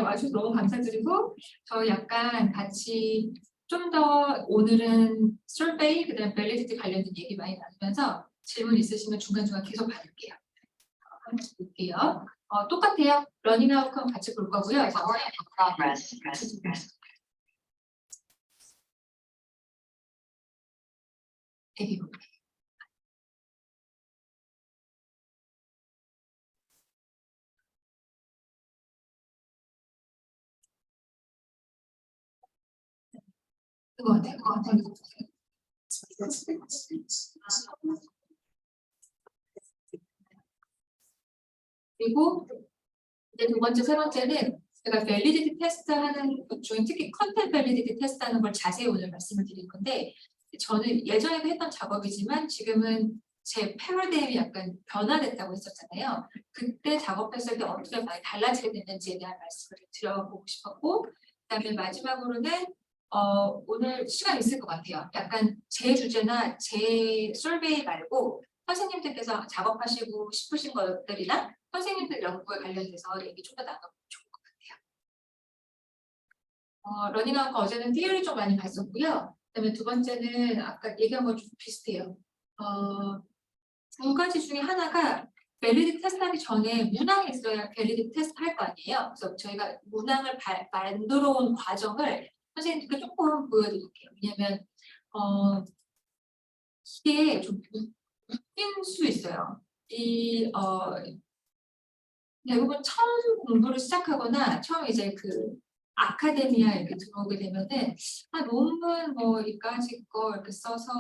와주셔서 너무 감사드리고 저 약간 같이 좀 더 오늘은 survey 그다음 validity 관련된 얘기 많이 나누면서 질문 있으시면 중간중간 계속 받을게요. 한번 볼게요. 똑같아요. 러닝 아웃컴 같이 볼 거고요. 대기 볼게요. 그거 같아요. 그리고 이제 두 번째, 세 번째는 제가 밸리디티 테스트 하는 것 중에 특히 컨텐트 밸리디티 테스트 하는 걸 자세히 오늘 말씀을 드릴 건데 저는 예전에도 했던 작업이지만 지금은 제 패러다임이 약간 변화됐다고 했었잖아요. 그때 작업했을 때 어떻게 많이 달라지게 됐는지에 대한 말씀을 드려보고 싶었고 그다음에 마지막으로는 오늘 시간 있을 것 같아요. 약간 제 주제나 제 survey 말고 선생님들께서 작업하시고 싶으신 것들이나 선생님들 연구에 관련돼서 얘기 좀 더 나눠보면 좋을 것 같아요. 러닝아웃 어제는 티어리 좀 많이 봤었고요. 그다음에 두 번째는 아까 얘기한 거 좀 비슷해요. 두 가지 중에 하나가 밸리디티 테스트 하기 전에 문항이 있어야 밸리디티 테스트 할 거 아니에요. 그래서 저희가 문항을 만들어 온 과정을 선생님들께 조금 보여드릴게요. 왜냐하면 이게 좀 웃긴 수 있어요. 대부분 처음 공부를 시작하거나 처음 이제 그 아카데미아 이렇게 들어오게 되면은 논문 뭐 이까지 거 이렇게 써서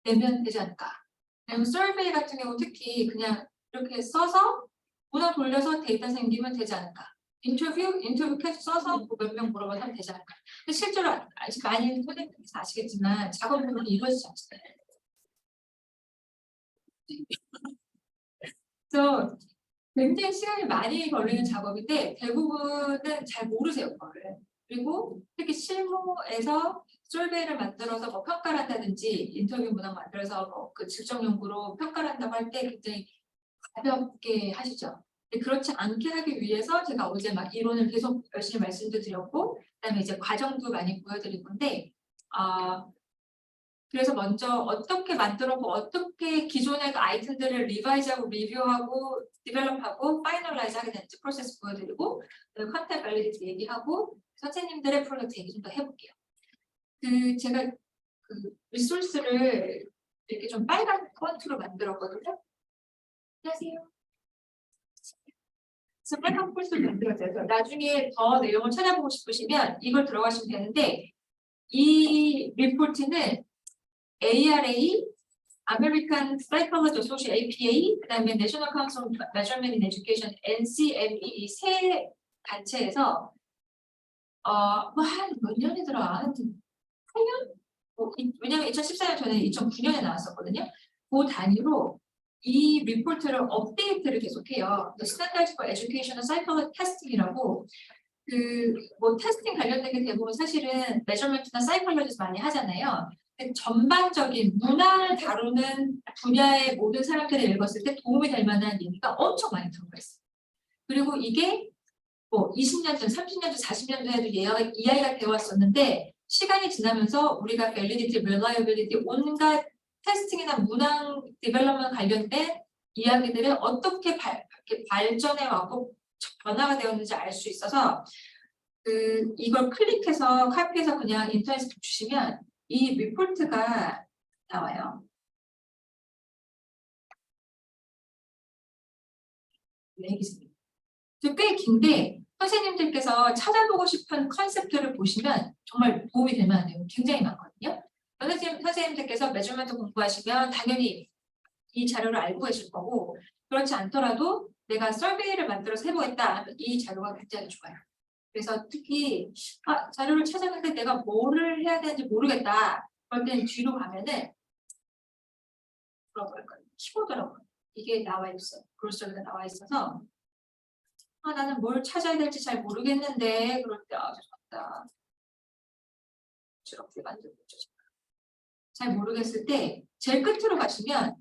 내면 되지 않을까. 그리고 서베이 같은 경우 특히 그냥 이렇게 써서 문화 돌려서 데이터 생기면 되지 않을까. 인터뷰 계속 써서 몇 명 물어봐서 하면 되지 않을까. 근데 실제로 아직 많이 선생님께서 아시겠지만 작업은 이루어지지 않잖아요. 그래서 굉장히 시간이 많이 걸리는 작업인데 대부분은 잘 모르세요, 그거를. 그리고 특히 실무에서 솔베이를 만들어서 뭐 평가를 한다든지 인터뷰 문항 만들어서 그 직접 연구로 평가를 한다고 할 때 굉장히 가볍게 하시죠. 근데 그렇지 않게 하기 위해서 제가 어제 막 이론을 계속 열심히 말씀도 드렸고 그다음에 이제 과정도 많이 보여드릴 건데 그래서 먼저 어떻게 만들었고 어떻게 기존의 그 아이템들을 리바이즈하고 리뷰하고 디벨롭하고 파이널라이즈 하게 되는지 프로세스 보여드리고 컨텐트 밸리디티 얘기하고 선생님들의 프로젝트 얘기 좀 더 해볼게요. 제가 그 리소스를 이렇게 좀 빨간 폰트로 만들었거든요. 안녕하세요. 그래서 빨간 폰트로 만들었어요. 나중에 더 내용을 찾아보고 싶으시면 이걸 들어가시면 되는데 이 리포트는 ARA, American Psychology Association (APA), 그다음에 National Council on Measurement in Education (NCME) 이 세 단체에서 한 몇 년이더라? 한 8년? 왜냐면 2014년 전에 2009년에 나왔었거든요. 그 단위로 이 리포트를 업데이트를 계속해요. Standards for Educational Psychology Testing이라고 뭐 테스팅 관련된 게 대부분 사실은 메저먼트나 사이콜로지에서 많이 하잖아요. 전반적인 문화를 다루는 분야의 모든 사람들이 읽었을 때 도움이 될 만한 얘기가 엄청 많이 들어가 있어요. 그리고 이게 뭐 20년 전, 30년 전, 40년 전에도 이야기가 되어 왔었는데 시간이 지나면서 우리가 밸리디티, 릴라이어빌리티, 온갖 테스팅이나 문항 디벨롭먼트 관련된 이야기들을 어떻게 발전해 왔고 변화가 되었는지 알 수 있어서 이걸 클릭해서 카피해서 그냥 인터넷에 주시면 이 리포트가 나와요. 꽤 긴데 선생님들께서 찾아보고 싶은 컨셉트를 보시면 정말 도움이 될 만한 내용이 굉장히 많거든요. 선생님들께서 매저먼트 공부하시면 당연히 이 자료를 알고 계실 거고 그렇지 않더라도 내가 서베이를 만들어서 해보겠다 하면 이 자료가 굉장히 좋아요. 그래서 특히 자료를 찾았는데 내가 뭐를 해야 되는지 모르겠다. 그럴 때는 뒤로 가면은 키보드라고 이게 나와 있어요. 브로셔가 나와 있어서 나는 뭘 찾아야 될지 잘 모르겠는데 그럴 때 죄송합니다. 이렇게 만들고 잘 모르겠을 때 제일 끝으로 가시면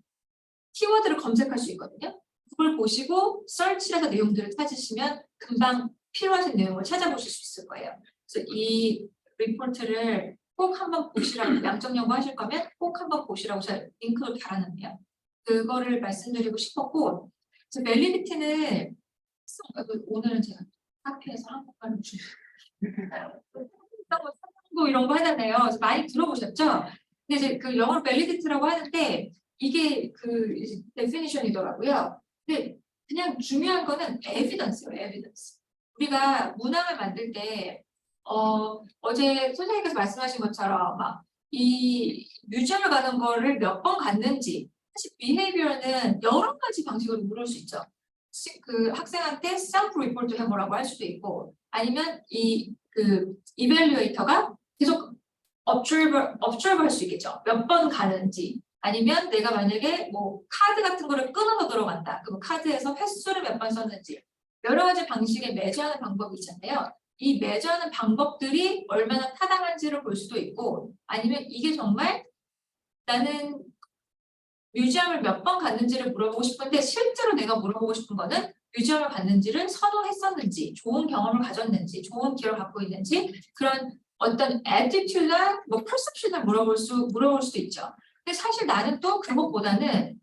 키워드를 검색할 수 있거든요. 그걸 보시고 서치해서 내용들을 찾으시면 금방 필요하신 내용을 찾아보실 수 있을 거예요. 그래서 이 리포트를 꼭 한번 보시라고, 양적 연구하실 거면 꼭 한번 보시라고 제가 링크를 달아놨네요. 그거를 말씀드리고 싶었고, 밸리디티는 오늘은 제가 카페에서 한국말로 뭐 이런 거 하잖아요. 그래서 많이 들어보셨죠? 근데 이제 그 영어로 밸리디티라고 하는데 이게 그 데피니션이더라고요. 근데 그냥 중요한 거는 에비던스예요, 에비던스. 우리가 문항을 만들 때 어제 선생님께서 말씀하신 것처럼 막 이 뮤지엄을 가는 거를 몇 번 갔는지, 사실 비헤이비어는 여러 가지 방식으로 물을 수 있죠. 그 학생한테 셀프 리포트 해보라고 할 수도 있고, 아니면 그 이밸류에이터가 계속 observe 할 수 있겠죠. 몇 번 가는지. 아니면 내가 만약에 뭐 카드 같은 거를 끊어서 들어간다. 그럼 카드에서 횟수를 몇 번 썼는지. 여러 가지 방식의 매주하는 방법이 있잖아요. 이 매주하는 방법들이 얼마나 타당한지를 볼 수도 있고, 아니면 이게 정말 나는 뮤지엄을 몇 번 갔는지를 물어보고 싶은데 실제로 내가 물어보고 싶은 거는 뮤지엄을 갔는지를 선호했었는지, 좋은 경험을 가졌는지, 좋은 기억을 갖고 있는지, 그런 어떤 attitude나 뭐 perception을 물어볼 수도 있죠. 근데 사실 나는 또 그것보다는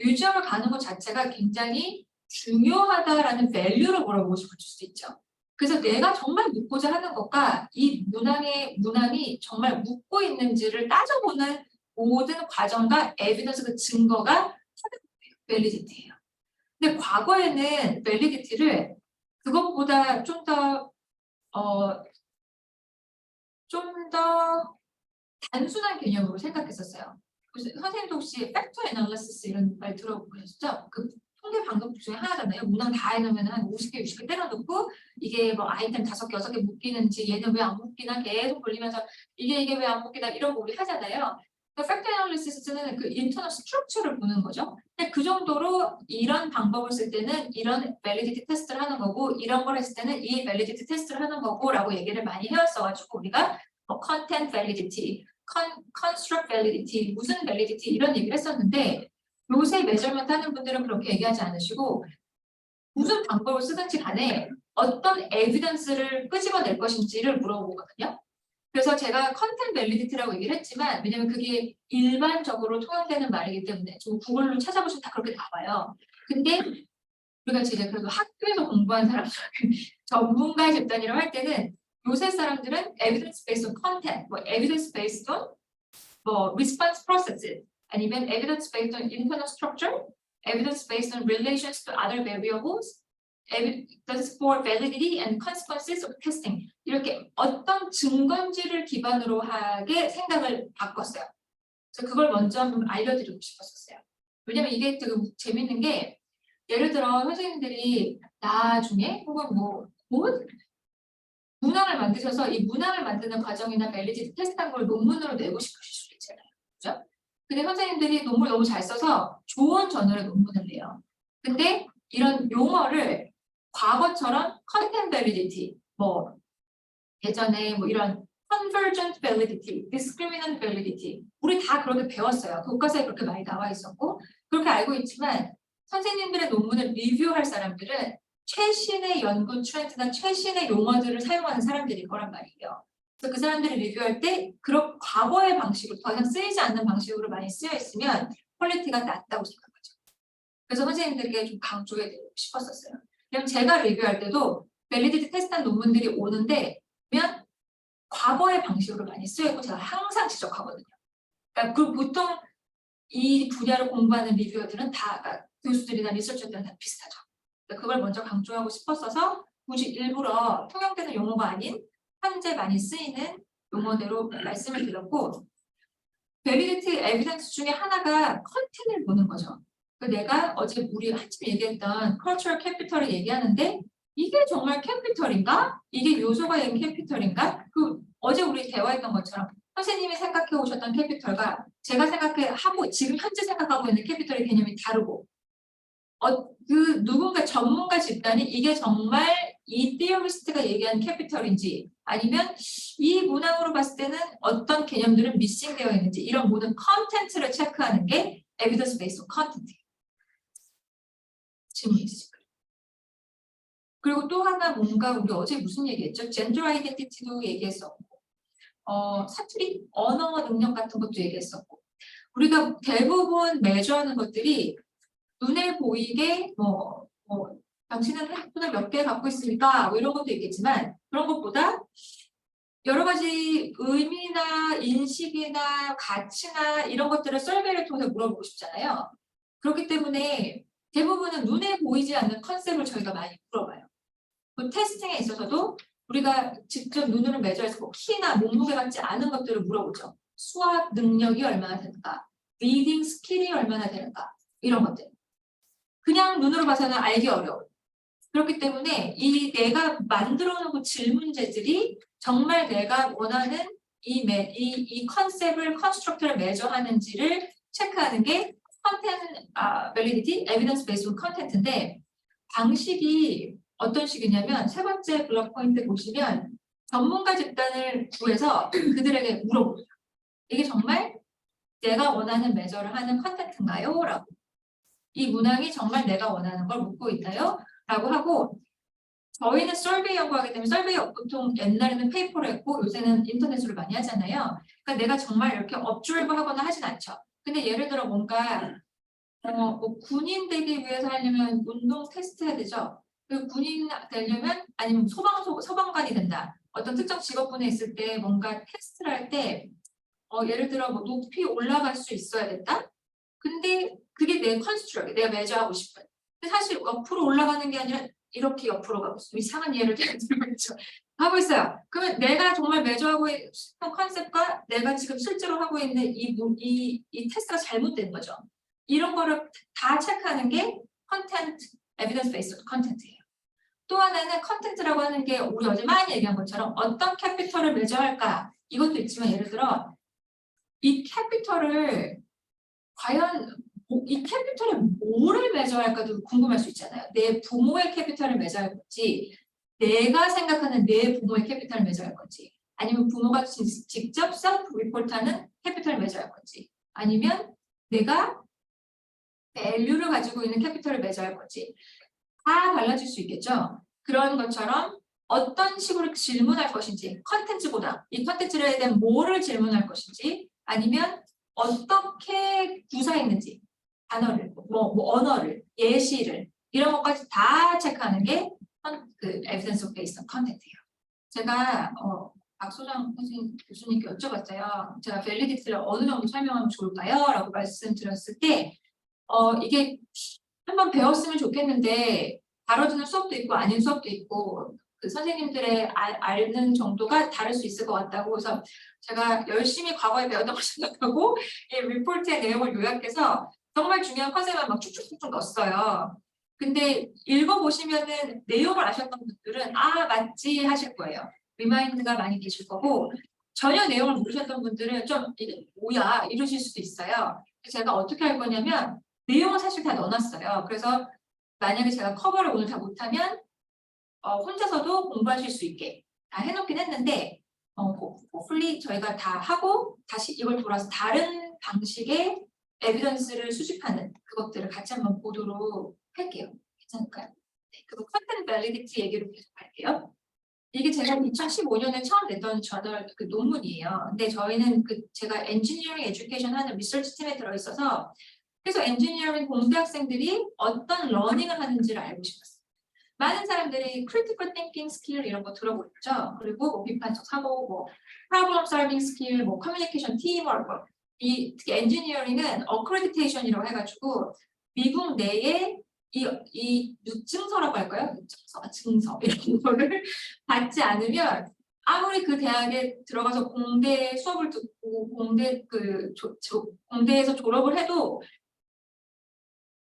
뮤지엄을 가는 것 자체가 굉장히 중요하다라는 value를 물어보고 싶을 수도 있죠. 그래서 내가 정말 묻고자 하는 것과 이 문항이 정말 묻고 있는지를 따져보는 모든 과정과 에비던스 그 증거가 밸리디티예요. 근데 과거에는 밸리디티를 그것보다 좀 더 단순한 개념으로 생각했었어요. 선생님도 혹시 팩터 애널리시스 이런 말 들어보셨죠? 그 통계 방법 중에 하나잖아요. 문항 다 해놓으면 한 50개, 60개 때려놓고 이게 뭐 아이템 5개, 6개 묶이는지 얘는 왜 안 묶이나 계속 돌리면서 이게 왜 안 묶이나 이런 거 우리 하잖아요. 팩터 애널리시스는 그 인터널 스트럭처를 보는 거죠. 근데 그 정도로 이런 방법을 쓸 때는 이런 밸리디티 테스트를 하는 거고 이런 걸 했을 때는 이 밸리디티 테스트를 하는 거고라고 얘기를 많이 해왔어가지고 우리가 뭐 컨텐트 밸리디티, construct validity, 무슨 validity 이런 얘기를 했었는데 요새 메저먼트 하는 분들은 그렇게 얘기하지 않으시고 무슨 방법을 쓰든지 간에 어떤 에비던스를 끄집어낼 것인지를 물어보거든요. 그래서 제가 컨텐트 밸리디티라고 얘기를 했지만 왜냐면 그게 일반적으로 통용되는 말이기 때문에 좀 구글로 찾아보시면 다 그렇게 나와요. 근데 우리가 이제 그래도 학교에서 공부한 사람들 전문가 집단이라고 할 때는 요새 사람들은 evidence based on content, 뭐 evidence based on 뭐 response process, 아니면 evidence based on internal structure, evidence based on relations to other variables, evidence for validity and consequences of testing. 이렇게 어떤 증거인지를 기반으로 하게 생각을 바꿨어요. 그래서 그걸 먼저 한번 알려드리고 싶었어요. 왜냐면 이게 되게 재밌는 게 예를 들어 선생님들이 나중에 혹은 곧 문항을 만드셔서 이 문항을 만드는 과정이나 밸리디티 테스트한 걸 논문으로 내고 싶으실 수도 있잖아요. 그죠? 근데 선생님들이 논문을 너무 잘 써서 좋은 저널에 논문을 내요. 근데 이런 용어를 과거처럼 컨텐트 밸리디티, 뭐 예전에 뭐 이런 convergent validity, discriminant validity 우리 다 그렇게 배웠어요. 교과서에 그렇게 많이 나와 있었고 그렇게 알고 있지만 선생님들의 논문을 리뷰할 사람들은 최신의 연구 트렌드나 최신의 용어들을 사용하는 사람들일 거란 말이에요. 그래서 그 사람들이 리뷰할 때 그런 과거의 방식으로 더 이상 쓰이지 않는 방식으로 많이 쓰여 있으면 퀄리티가 낮다고 생각하죠. 그래서 선생님들에게 좀 강조해드리고 싶었었어요. 그럼 제가 리뷰할 때도 밸리디티 테스트한 논문들이 오는데 그러면 과거의 방식으로 많이 쓰여 있고 제가 항상 지적하거든요. 그러니까 그 보통 이 분야를 공부하는 리뷰어들은 다 교수들이나 리서처들은 다 비슷하죠. 그걸 먼저 강조하고 싶었어서 굳이 일부러 통용되는 용어가 아닌 현재 많이 쓰이는 용어대로 말씀을 드렸고 밸리디티 에비던스 중에 하나가 컨텐츠를 보는 거죠. 내가 어제 우리 한참 얘기했던 cultural capital을 얘기하는데 이게 정말 캐피털인가? 이게 요소가 있는 캐피털인가? 어제 우리 대화했던 것처럼 선생님이 생각해 오셨던 캐피털과 제가 생각하고 지금 현재 생각하고 있는 캐피털의 개념이 다르고 누군가 전문가 집단이 이게 정말 이 티어리스트가 얘기한 캐피털인지 아니면 이 문항으로 봤을 때는 어떤 개념들은 미싱되어 있는지 이런 모든 컨텐츠를 체크하는 게 에비던스 베이스 컨텐츠예요. 질문 있으실까요? 그리고 또 하나 뭔가 우리 어제 무슨 얘기했죠? 젠더 아이덴티티도 얘기했었고, 사투리, 언어 능력 같은 것도 얘기했었고, 우리가 대부분 매저하는 것들이 눈에 보이게 당신은 핸드폰을 몇 개 갖고 있습니까? 뭐 이런 것도 있겠지만 그런 것보다 여러 가지 의미나 인식이나 가치나 이런 것들을 설베이를 통해서 물어보고 싶잖아요. 그렇기 때문에 대부분은 눈에 보이지 않는 컨셉을 저희가 많이 물어봐요. 그 테스팅에 있어서도 우리가 직접 눈으로 매저해서 뭐 키나 몸무게 같지 않은 것들을 물어보죠. 수학 능력이 얼마나 되는가, 리딩 스킬이 얼마나 되는가, 이런 것들. 그냥 눈으로 봐서는 알기 어려워요. 그렇기 때문에 이 내가 만들어 놓은 질문제들이 정말 내가 원하는 이 컨셉을, 컨스트럭터를 매저하는지를 체크하는 게 컨텐츠, 밸리디티, 에비던스 베이스 컨텐츠인데 방식이 어떤 식이냐면 세 번째 블록 포인트 보시면 전문가 집단을 구해서 그들에게 물어보죠. 이게 정말 내가 원하는 매저를 하는 컨텐츠인가요? 라고. 이 문항이 정말 내가 원하는 걸 묻고 있나요? 라고 하고 저희는 설베이 연구하기 때문에 설베이 보통 옛날에는 페이퍼로 했고 요새는 인터넷으로 많이 하잖아요. 그러니까 내가 정말 이렇게 업줄브 하거나 하진 않죠. 근데 예를 들어 뭔가 뭐 군인 되기 위해서 하려면 운동 테스트 해야 되죠. 그리고 군인 되려면 아니면 소방관이 된다. 어떤 특정 직업군에 있을 때 뭔가 테스트를 할 때 예를 들어 뭐 높이 올라갈 수 있어야 된다. 근데 그게 내 컨스트럭이 내가 매저하고 싶은. 근데 사실 옆으로 올라가는 게 아니라 이렇게 옆으로 가고 있어요. 이상한 예를 들고 있죠. 하고 있어요. 그러면 내가 정말 매저하고 싶은 컨셉과 내가 지금 실제로 하고 있는 이 테스트가 잘못된 거죠. 이런 거를 다 체크하는 게 컨텐츠, 에비던스 베이스드 컨텐츠예요. 또 하나는 컨텐츠라고 하는 게 우리 어제 많이 얘기한 것처럼 어떤 캐피털을 매저할까 이것도 있지만 예를 들어 이 캐피털을 과연 이 캐피털에 뭐를 매저할까도 궁금할 수 있잖아요. 내 부모의 캐피털을 매저할 건지 내가 생각하는 내 부모의 캐피털을 매저할 건지 아니면 부모가 직접 셀프 리포트하는 캐피털을 매저할 건지 아니면 내가 밸류를 가지고 있는 캐피털을 매저할 건지 다 달라질 수 있겠죠. 그런 것처럼 어떤 식으로 질문할 것인지 컨텐츠보다 이 컨텐츠에 대한 뭐를 질문할 것인지 아니면 어떻게 구사했는지 단어를 언어를 예시를 이런 것까지 다 체크하는 게 그 에비던스 베이스드 컨텐츠예요. 제가 박소장 선생님 교수님께 여쭤봤어요. 제가 밸리디티를 어느 정도 설명하면 좋을까요? 라고 말씀드렸을 때 이게 한번 배웠으면 좋겠는데 다뤄주는 수업도 있고 아닌 수업도 있고 그 선생님들의 아는 정도가 다를 수 있을 것 같다고 해서 제가 열심히 과거에 배웠던 걸 생각하고 이 리포트의 내용을 요약해서 정말 중요한 컨셉을 막 쭉쭉쭉쭉 넣었어요. 근데 읽어보시면은 내용을 아셨던 분들은 아 맞지 하실 거예요. 리마인드가 많이 계실 거고 전혀 내용을 모르셨던 분들은 좀 이게 뭐야 이러실 수도 있어요. 제가 어떻게 할 거냐면 내용을 사실 다 넣어놨어요. 그래서 만약에 제가 커버를 오늘 다 못하면 혼자서도 공부하실 수 있게 다 해놓긴 했는데 호플리 저희가 다 하고 다시 이걸 돌아서 다른 방식의 에비던스를 수집하는 그것들을 같이 한번 보도록 할게요. 괜찮을까요? 네, 그리고 컨텐츠 밸리디티 얘기로 계속 할게요. 이게 제가 2015년에 처음 냈던 저널 그 논문이에요. 근데 저희는 제가 엔지니어링 에듀케이션 하는 리서치 팀에 들어있어서 그래서 엔지니어링 공대 학생들이 어떤 러닝을 하는지를 알고 싶었어요. 많은 사람들이 크리티컬 띵킹 스킬 이런 거 들어보셨죠? 그리고 뭐 비판적 사고, 뭐 프로블럼 솔빙 스킬, 뭐 커뮤니케이션 팀워크, 특히 엔지니어링은 어크레디테이션이라고 해가지고 미국 내에 이 증서라고 할까요? 증서 이런 거를 받지 않으면 아무리 그 대학에 들어가서 공대 수업을 듣고 공대에서 졸업을 해도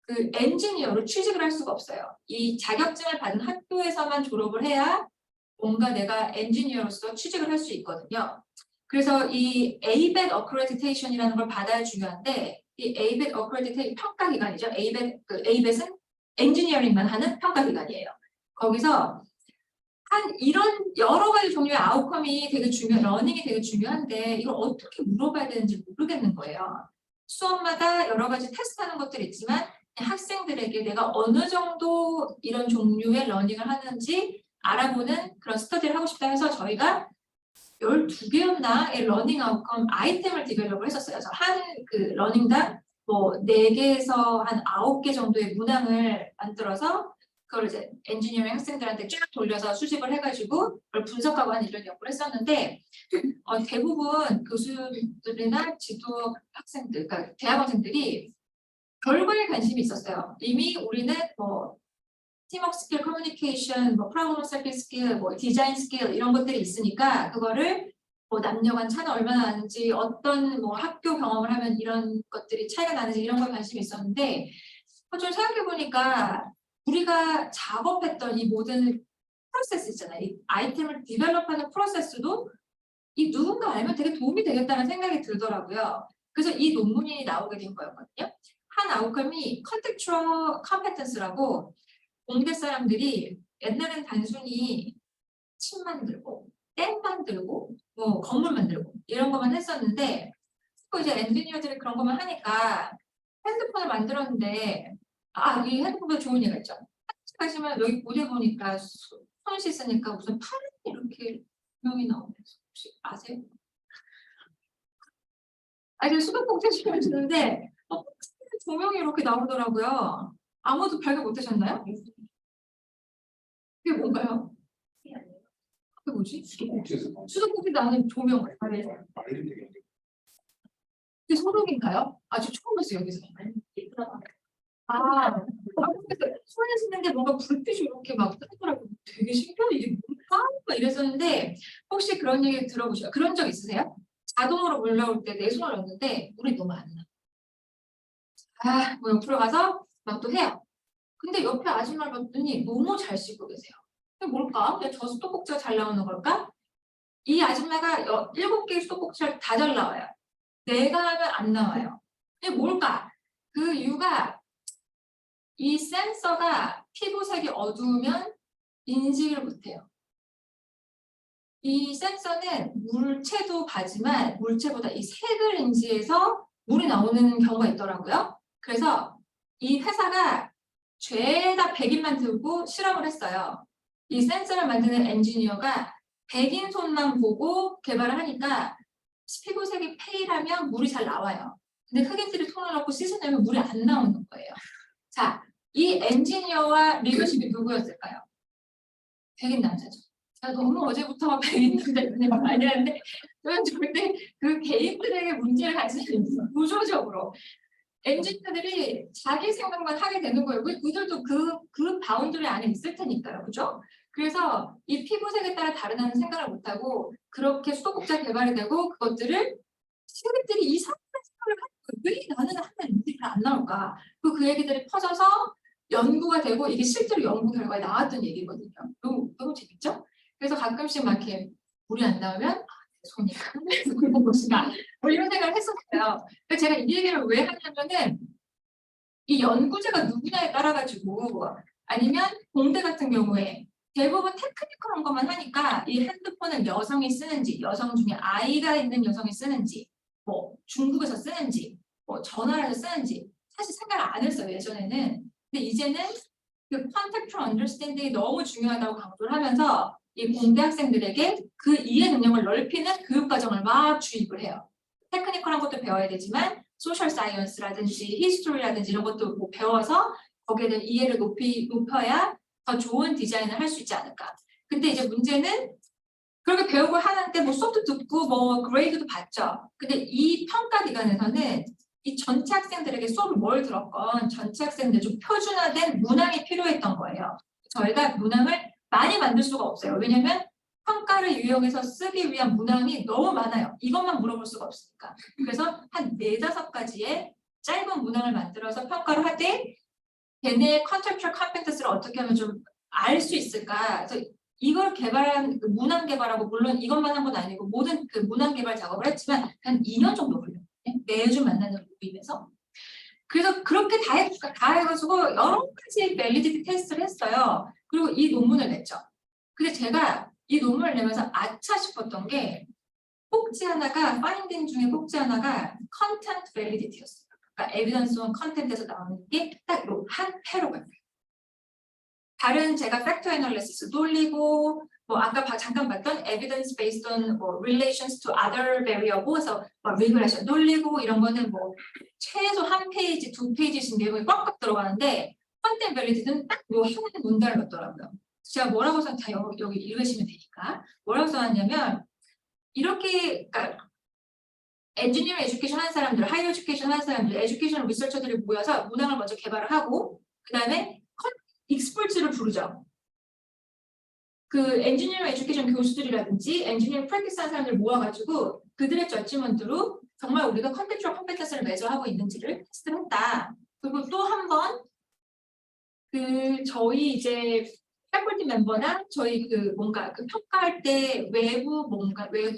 그 엔지니어로 취직을 할 수가 없어요. 이 자격증을 받은 학교에서만 졸업을 해야 뭔가 내가 엔지니어로서 취직을 할 수 있거든요. 그래서 이 ABET Accreditation이라는 걸 받아야 중요한데 이 ABET Accreditation 평가 기관이죠. ABET은 엔지니어링만 하는 평가 기관이에요. 거기서 이런 여러 가지 종류의 아웃컴이 되게 러닝이 되게 중요한데 이걸 어떻게 물어봐야 되는지 모르겠는 거예요. 수업마다 여러 가지 테스트하는 것들이 있지만 학생들에게 내가 어느 정도 이런 종류의 러닝을 하는지 알아보는 그런 스터디를 하고 싶다 해서 저희가 12개였나의 러닝 아웃컴 아이템을 디벨롭을 했었어요. 그래서 한 그 러닝당 뭐 4개에서 한 9개 정도의 문항을 만들어서 그걸 이제 엔지니어링 학생들한테 쫙 돌려서 수집을 해가지고 그걸 분석하고 하는 이런 연구를 했었는데 대부분 교수들이나 지도 학생들, 그러니까 대학원생들이 별거에 관심이 있었어요. 이미 우리는 뭐 팀워크 스킬, 커뮤니케이션, 뭐 프로블럼 솔빙 스킬, 뭐 디자인 스킬 이런 것들이 있으니까 그거를 뭐 남녀 간 차는 얼마나 나는지 어떤 뭐 학교 경험을 하면 이런 것들이 차이가 나는지 이런 거에 관심이 있었는데 좀 생각해 보니까 우리가 작업했던 이 모든 프로세스 있잖아요. 이 아이템을 디벨롭하는 프로세스도 이 누군가 알면 되게 도움이 되겠다는 생각이 들더라고요. 그래서 이 논문이 나오게 된 거였거든요. 한 아웃컴이 컨텍츄얼 컴페턴스라고 공대 사람들이 옛날엔 단순히 침 만들고 댐 만들고 뭐 건물 만들고 이런 것만 했었는데 또 이제 엔지니어들이 그런 것만 하니까 핸드폰을 만들었는데 이 핸드폰보다 좋은 얘가 있죠. 하시면 여기 보드 보니까 손 씻으니까 무슨 팔이 이렇게 조명이 나오면서 혹시 아세요? 이제 수도꼭지 시켜주는데 조명이 이렇게 나오더라고요. 아무도 발견 못하셨나요? 그게 뭔가요? 그게 뭐지? 수도꼭지 나오는 조명. 그게 소독인가요? 저 처음 봤어요 여기서. 그래서 손에 쓰는데 뭔가 불빛이 이렇게 막 뜨더라고요. 되게 신기하네. 이게 뭔가? 막 이랬었는데 혹시 그런 얘기 들어보셔요? 그런 적 있으세요? 자동으로 물 나올 때 내 손을 넣는데 물이 너무 안 나. 뭐 옆으로 가서 막 또 해요. 근데 옆에 아줌마를 봤더니 너무 잘 씻고 계세요. 그게 뭘까? 그냥 저 수도꼭지가 잘 나오는 걸까? 이 아줌마가 7개의 수도꼭지를 다 잘 나와요. 내가 하면 안 나와요. 이게 뭘까? 그 이유가 이 센서가 피부색이 어두우면 인식을 못해요. 이 센서는 물체도 봐지만 물체보다 이 색을 인지해서 물이 나오는 경우가 있더라고요. 그래서 이 회사가 죄다 백인만 들고 실험을 했어요. 이 센서를 만드는 엔지니어가 백인 손만 보고 개발을 하니까 피부색이 페일하면 물이 잘 나와요. 근데 흑인들이 손을 넣고 씻어내면 물이 안 나오는 거예요. 자, 이 엔지니어와 리더십이 누구였을까요? 백인 남자죠. 제가 너무 어제부터 백인들 때문에 많이 하는데 저는 절대 그 개인들에게 문제를 가지지 않습니다. 구조적으로. 엔지니어들이 자기 생각만 하게 되는 거예요. 그들도 그 바운드리 안에 있을 테니까요. 그죠? 그래서 이 피부색에 따라 다르다는 생각을 못하고 그렇게 수도꼭지가 개발이 되고 그것들을 시민들이 이상한 생각을 하는 거예요. 왜 나는 하면 인식이 안 나올까? 그 얘기들이 퍼져서 연구가 되고 이게 실제로 연구 결과에 나왔던 얘기거든요. 너무 재밌죠? 그래서 가끔씩 막 이렇게 물이 안 나오면 손이 그런 것인가 뭐 이런 생각을 했었어요. 그래서 제가 이 얘기를 왜 하냐면은 이 연구자가 누구냐에 따라 가지고 아니면 공대 같은 경우에 대부분 테크니컬한 것만 하니까 이 핸드폰을 여성이 쓰는지 여성 중에 아이가 있는 여성이 쓰는지 뭐 중국에서 쓰는지 뭐 전화를 해서 쓰는지 사실 생각을 안 했어요 예전에는. 근데 이제는 그 contextual understanding이 너무 중요하다고 강조를 하면서 이 공대 학생들에게 그 이해 능력을 넓히는 교육 과정을 막 주입을 해요. 테크니컬한 것도 배워야 되지만 소셜 사이언스라든지 히스토리라든지 이런 것도 뭐 배워서 거기에 대한 이해를 높여야 더 좋은 디자인을 할 수 있지 않을까. 근데 이제 문제는 그렇게 배우고 하는데 뭐 수업도 듣고 뭐 그레이드도 받죠. 근데 이 평가 기관에서는 이 전체 학생들에게 수업을 뭘 들었건 전체 학생들 좀 표준화된 문항이 필요했던 거예요. 저희가 문항을 많이 만들 수가 없어요. 왜냐하면 평가를 유형해서 쓰기 위한 문항이 너무 많아요. 이것만 물어볼 수가 없으니까. 그래서 한 4-5가지의 짧은 문항을 만들어서 평가를 하되 걔네의 컨셉츄얼 컴페턴스를 어떻게 하면 좀 알 수 있을까. 그래서 이걸 개발한 그 문항 개발하고 물론 이것만 한 건 아니고 모든 그 문항 개발 작업을 했지만 한 2년 정도 걸렸거든요. 매주 만나는 모임에서. 그래서 그렇게 다 해가지고 여러 가지 밸리디티 테스트를 했어요. 그리고 이 논문을 냈죠. 근데 제가 이 논문을 내면서 아차 싶었던 게 꼭지 하나가 파인딩 중에 꼭지 하나가 컨텐트 밸리디티였어요. 그러니까 에비던스 온 컨텐츠에서 나오는 게 딱 요 한 패러가 돼요. 다른 제가 팩터 애널리시스 돌리고 뭐 아까 잠깐 봤던 evidence based on 뭐 relations to other variable에서 뭐 regression 돌리고 이런 거는 뭐 최소 한 페이지, 두 페이지씩 내용이 꽉꽉 들어가는데 컨텐츠 밸리디티는 딱 요 한 문단을 넣더라고요. 제가 뭐라고 써 다 여기 읽으시면 되니까 뭐라고 써놨냐면 이렇게 그러니까 엔지니어링 에듀케이션 하는 사람들, 하이어 에듀케이션 하는 사람들, 에듀케이션 리서처들이 모여서 문항을 먼저 개발을 하고 그 다음에 익스퍼트를 부르죠. 그 엔지니어링 에듀케이션 교수들이라든지 엔지니어링 프랙티스 하는 사람들 모아가지고 그들의 저지먼트로 정말 우리가 컨텐츠와 컴peten스를 매저하고 있는지를 테스트했다. 그리고 또 한 번 그 저희 이제 패컬티 멤버나 저희 그 뭔가 그 평가할 때 외부 뭔가 외부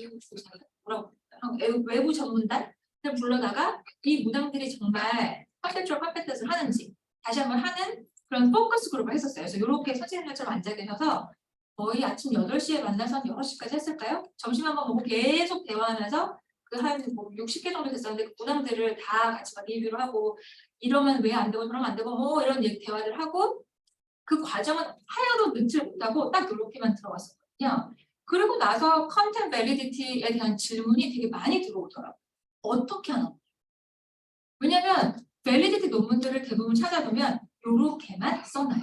전문단을 불러다가 이 문항들이 정말 컨텐츠와 컴peten스를 하는지 다시 한번 하는 그런 포커스 그룹을 했었어요. 그래서 이렇게 선생님들처럼 앉아 계셔서 거의 아침 8시에 만나서 한 6시까지 했을까요? 점심 한번 먹고 계속 대화하면서 그 한 뭐 60개 정도 됐었는데 그 문항들을 다 같이 막 리뷰를 하고 이러면 왜 안 되고 저러면 안 되고 뭐 이런 대화를 하고 그 과정은 하나도 넣지 못하고 딱 이렇게만 들어갔었거든요. 그리고 나서 컨텐츠 밸리디티에 대한 질문이 되게 많이 들어오더라고요. 어떻게 하나? 왜냐면 밸리디티 논문들을 대부분 찾아보면 이렇게만 써놔요.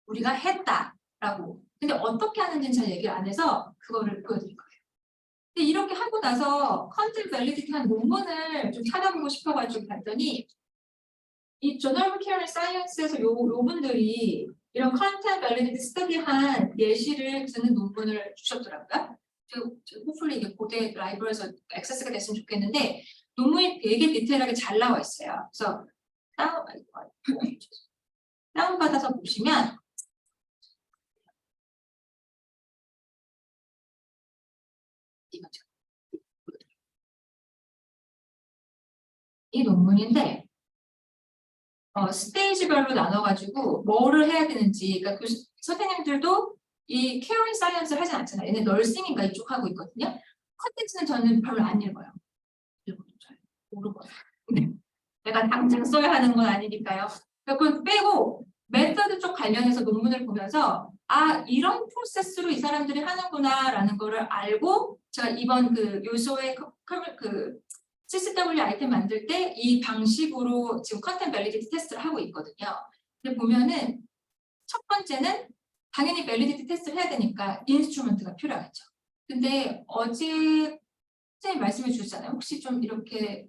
우리가 했다라고. 근데 어떻게 하는지는 잘 얘기를 안 해서 그거를 보여드릴 거예요. 근데 이렇게 하고 나서 컨텐츠 밸리디티한 논문을 좀 찾아보고 싶어가지고 봤더니 이 저널 오브 케어럴 사이언스에서 요 분들이 이런 컨텐츠 밸리디티 스터디한 예시를 드는 논문을 주셨더라고요. 호플리 이게 고대 라이브러리에서 액세스가 됐으면 좋겠는데 논문이 되게 디테일하게 잘 나와 있어요. 그래서 다운받아서 보시면 이 논문인데 스테이지별로 나눠가지고 뭐를 해야 되는지 그러니까 선생님들도 이 케어링 사이언스를 하진 않잖아요. 얘네 널싱인가 이쪽 하고 있거든요. 컨텐츠는 저는 별로 안 읽어요. 모르거든요. 내가 당장 써야 하는 건 아니니까요. 그건 빼고 메서드 쪽 관련해서 논문을 보면서 아 이런 프로세스로 이 사람들이 하는구나라는 거를 알고 제가 이번 그 요소의 그 CCW 아이템 만들 때 이 방식으로 지금 컨텐츠 밸리디티 테스트를 하고 있거든요. 근데 보면은 첫 번째는 당연히 밸리디티 테스트를 해야 되니까 인스트루먼트가 필요하겠죠. 근데 어제 선생님 말씀해 주셨잖아요. 혹시 좀 이렇게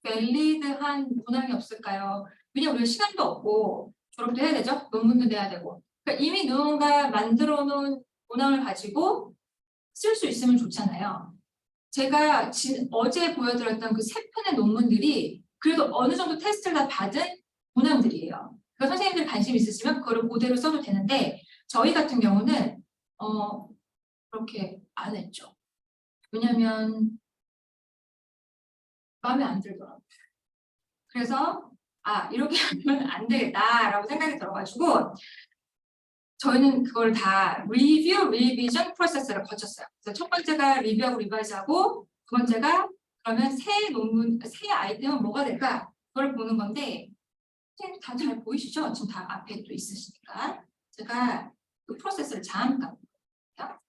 밸리드한 문항이 없을까요? 왜냐면 우리가 시간도 없고 졸업도 해야 되죠? 논문도 내야 되고. 그러니까 이미 누군가 만들어 놓은 문항을 가지고 쓸 수 있으면 좋잖아요. 제가 어제 보여드렸던 그 3편의 논문들이 그래도 어느 정도 테스트를 다 받은 문항들이에요. 그러니까 선생님들 관심 있으시면 그거를 그대로 써도 되는데 저희 같은 경우는 그렇게 안 했죠. 왜냐면 마음에 안 들더라고요. 그래서 이렇게 하면 안 되겠다라고 생각이 들어가지고 저희는 그걸 다 리뷰, 리비전 프로세스를 거쳤어요. 그래서 첫 번째가 리뷰하고 리바이즈하고 두 번째가 그러면 새 논문, 새 아이템은 뭐가 될까? 그걸 보는 건데 선생님 다 잘 보이시죠? 지금 다 앞에 또 있으시니까 제가 그 프로세스를 잠깐 볼게요.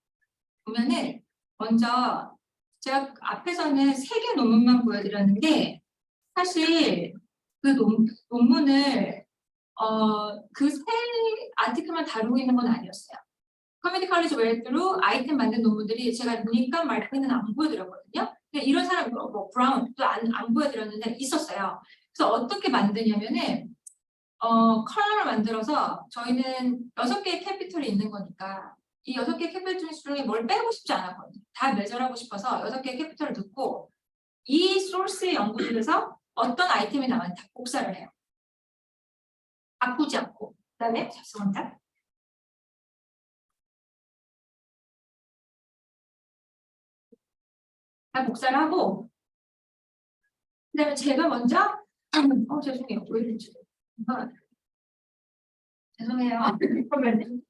보면은 먼저 제가 앞에서는 3개 논문만 보여드렸는데 사실 그 논문을 그 세 아티클만 다루고 있는 건 아니었어요. 커뮤니티 칼리지 웨이트로 아이템 만든 논문들이 제가 니까 말크는 안 보여드렸거든요. 근데 이런 사람 뭐 브라운도 안 보여드렸는데 있었어요. 그래서 어떻게 만드냐면은 컬럼을 만들어서 저희는 6개의 캐피털이 있는 거니까 이 6개의 캐피털 중에 뭘 빼고 싶지 않았거든요. 다 매절하고 싶어서 6개의 캐피털을 넣고 이 소스의 연구실에서 어떤 아이템이 나왔는지 다 복사를 해요. 바꾸지 않고. 그다음에 죄송합니다. 다 복사를 하고 그다음에 제가 먼저 죄송해요. 왜 이랬지? 죄송해요. 그러면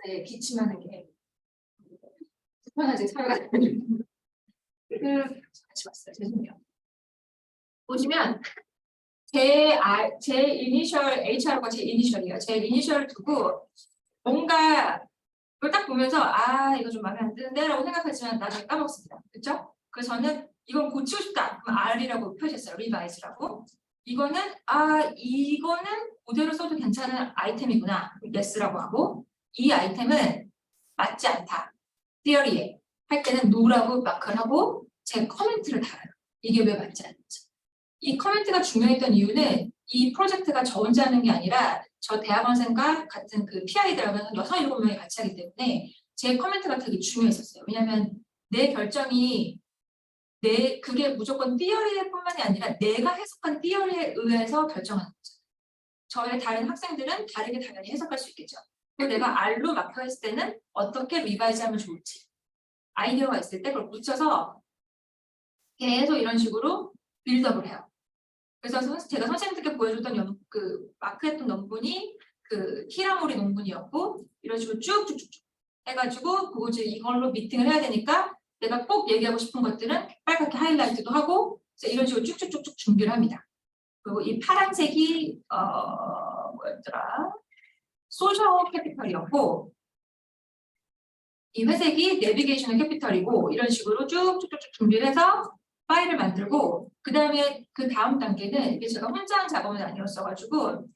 네, 기침하는 게 불편하지 사회가 같이 봤어요. 죄송해요. 보시면 제 이니셜 HR과 제 이니셜이에요. 제 이니셜을 두고 뭔가 이걸 딱 보면서 이거 좀 마음에 안 드는데라고 생각하지만 나중에 까먹습니다. 그렇죠? 그래서 저는 이건 고치고 싶다. 그럼 R이라고 표시했어요. 리바이즈라고. 이거는 이거는 그대로 써도 괜찮은 아이템이구나. Yes라고 하고 이 아이템은 맞지 않다. theory에 할 때는 no라고 마크를 하고 제 커멘트를 달아요. 이게 왜 맞지 않는지. 이 커멘트가 중요했던 이유는 이 프로젝트가 저 혼자 하는 게 아니라 저 대학원생과 같은 그 PI들하고는 6, 7명이 같이 하기 때문에 제 커멘트가 되게 중요했었어요. 왜냐하면 내 결정이 그게 무조건 theory뿐만이 아니라 내가 해석한 theory에 의해서 결정하는 거죠. 저의 다른 학생들은 다르게 당연히 해석할 수 있겠죠. 그리고 내가 R로 막혀있을 때는 어떻게 리바이즈하면 좋을지 아이디어가 있을 때 그걸 붙여서 계속 이런 식으로 빌드업을 해요. 그래서 제가 선생님들께 보여줬던 마크했던 논문이 그 히라모리 논문이었고 이런 식으로 쭉쭉쭉쭉 해가지고 그거 이제 이걸로 미팅을 해야 되니까 내가 꼭 얘기하고 싶은 것들은 빨갛게 하이라이트도 하고 이런 식으로 쭉쭉쭉쭉 준비를 합니다. 그리고 이 파란색이 뭐였더라? 소셜 캐피털이었고 이 회색이 내비게이션 캐피털이고 이런 식으로 쭉쭉쭉 준비를 해서 파일을 만들고 그 다음에 그 다음 단계는 이게 제가 혼자 한 작업은 아니었어가지고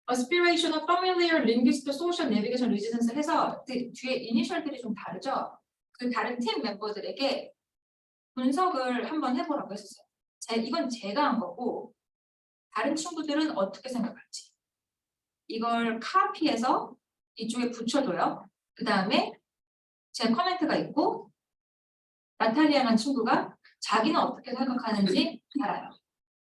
Aspirational Familiar Linguistic Social Navigation Resistance 해서 뒤에 이니셜들이 좀 다르죠. 그 다른 팀 멤버들에게 분석을 한번 해보라고 했었어요. 이건 제가 한 거고 다른 친구들은 어떻게 생각할지 이걸 카피해서 이쪽에 붙여줘요. 그 다음에 제 커멘트가 있고 나탈리아라는 친구가 자기는 어떻게 생각하는지 알아요.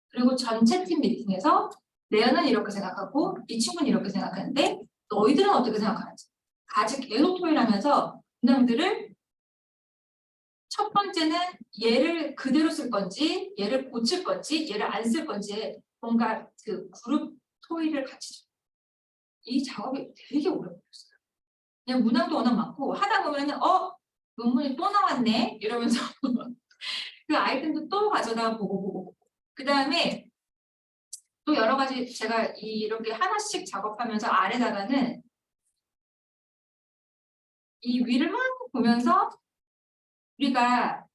그리고 전체 팀 미팅에서 레아는 이렇게 생각하고 이 친구는 이렇게 생각하는데 너희들은 어떻게 생각하는지 같이 계속 토의하면서 문항들을 첫 번째는 얘를 그대로 쓸 건지 얘를 고칠 건지 얘를 안 쓸 건지 뭔가 그 그룹 토의를 같이 이 작업이 되게 오래 걸렸어요. 그냥 문항도 워낙 많고 하다 보면은 논문이 또 나왔네 이러면서 그 아이템도 또 가져다 보고 그 다음에 또 여러 가지 제가 이렇게 하나씩 작업하면서 아래다가는 이 위를 막 보면서 우리가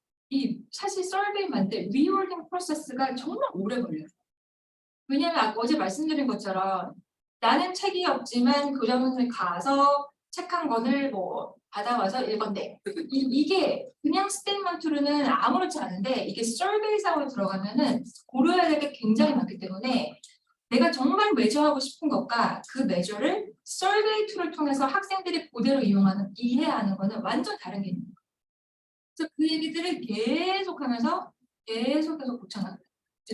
사실 서베이 만들 리월딩 프로세스가 정말 오래 걸려요. 왜냐하면 어제 말씀드린 것처럼 나는 책이 없지만 교장선생님이 가서 책 한 권을 받아와서 읽었는데 이게 그냥 스테이트먼트로는 아무렇지 않은데 이게 서베이 사업에 들어가면은 고려해야 될 게 굉장히 많기 때문에 내가 정말 매저하고 싶은 것과 그 매저를 서베이 툴을 통해서 학생들이 그대로 이해하는 거는 완전 다른 게 있는 거예요. 그래서 그 얘기들을 계속하면서 계속 고쳐나가요.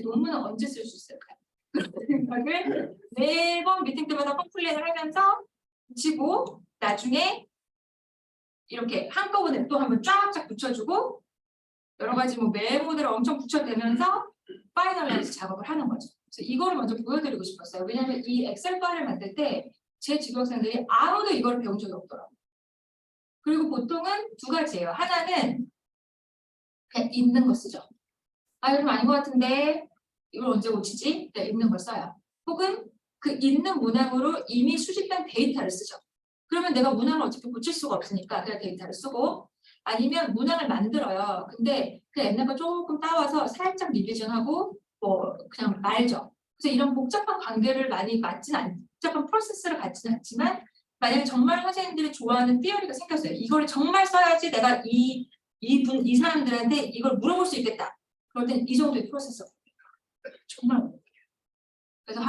논문은 언제 쓸 수 있을까요? 그런 생각을 매번 미팅 때마다 컴플레인을 하면서 붙이고 나중에 이렇게 한꺼번에 또 한번 쫙쫙 붙여주고 여러 가지 메모들을 엄청 붙여대면서 파이널라이즈 작업을 하는 거죠. 그래서 이거를 먼저 보여드리고 싶었어요. 왜냐하면 이 엑셀 파일을 만들 때 제 지도학생들이 아무도 이걸 배운 적이 없더라고요. 그리고 보통은 두 가지예요. 하나는 그냥 읽는 거 쓰죠. 이거 좀 아닌 것 같은데 이걸 언제 고치지? 읽는 걸 써요. 혹은 그 읽는 문항으로 이미 수집된 데이터를 쓰죠. 그러면 내가 문항을 어차피 고칠 수가 없으니까 그냥 데이터를 쓰고 아니면 문항을 만들어요. 근데 그 옛날 거 조금 따와서 살짝 리비전하고 그냥 말죠. 그래서 이런 복잡한 관계를 많이 복잡한 프로세스를 갖지는 않지만 만약에 정말 선생님들이 좋아하는 티어리가 생겼어요. 이걸 정말 써야지 내가 이 사람들한테 이걸 물어볼 수 있겠다. 그럴 땐 이 정도의 프로세스가 정말 어려워요. 그래서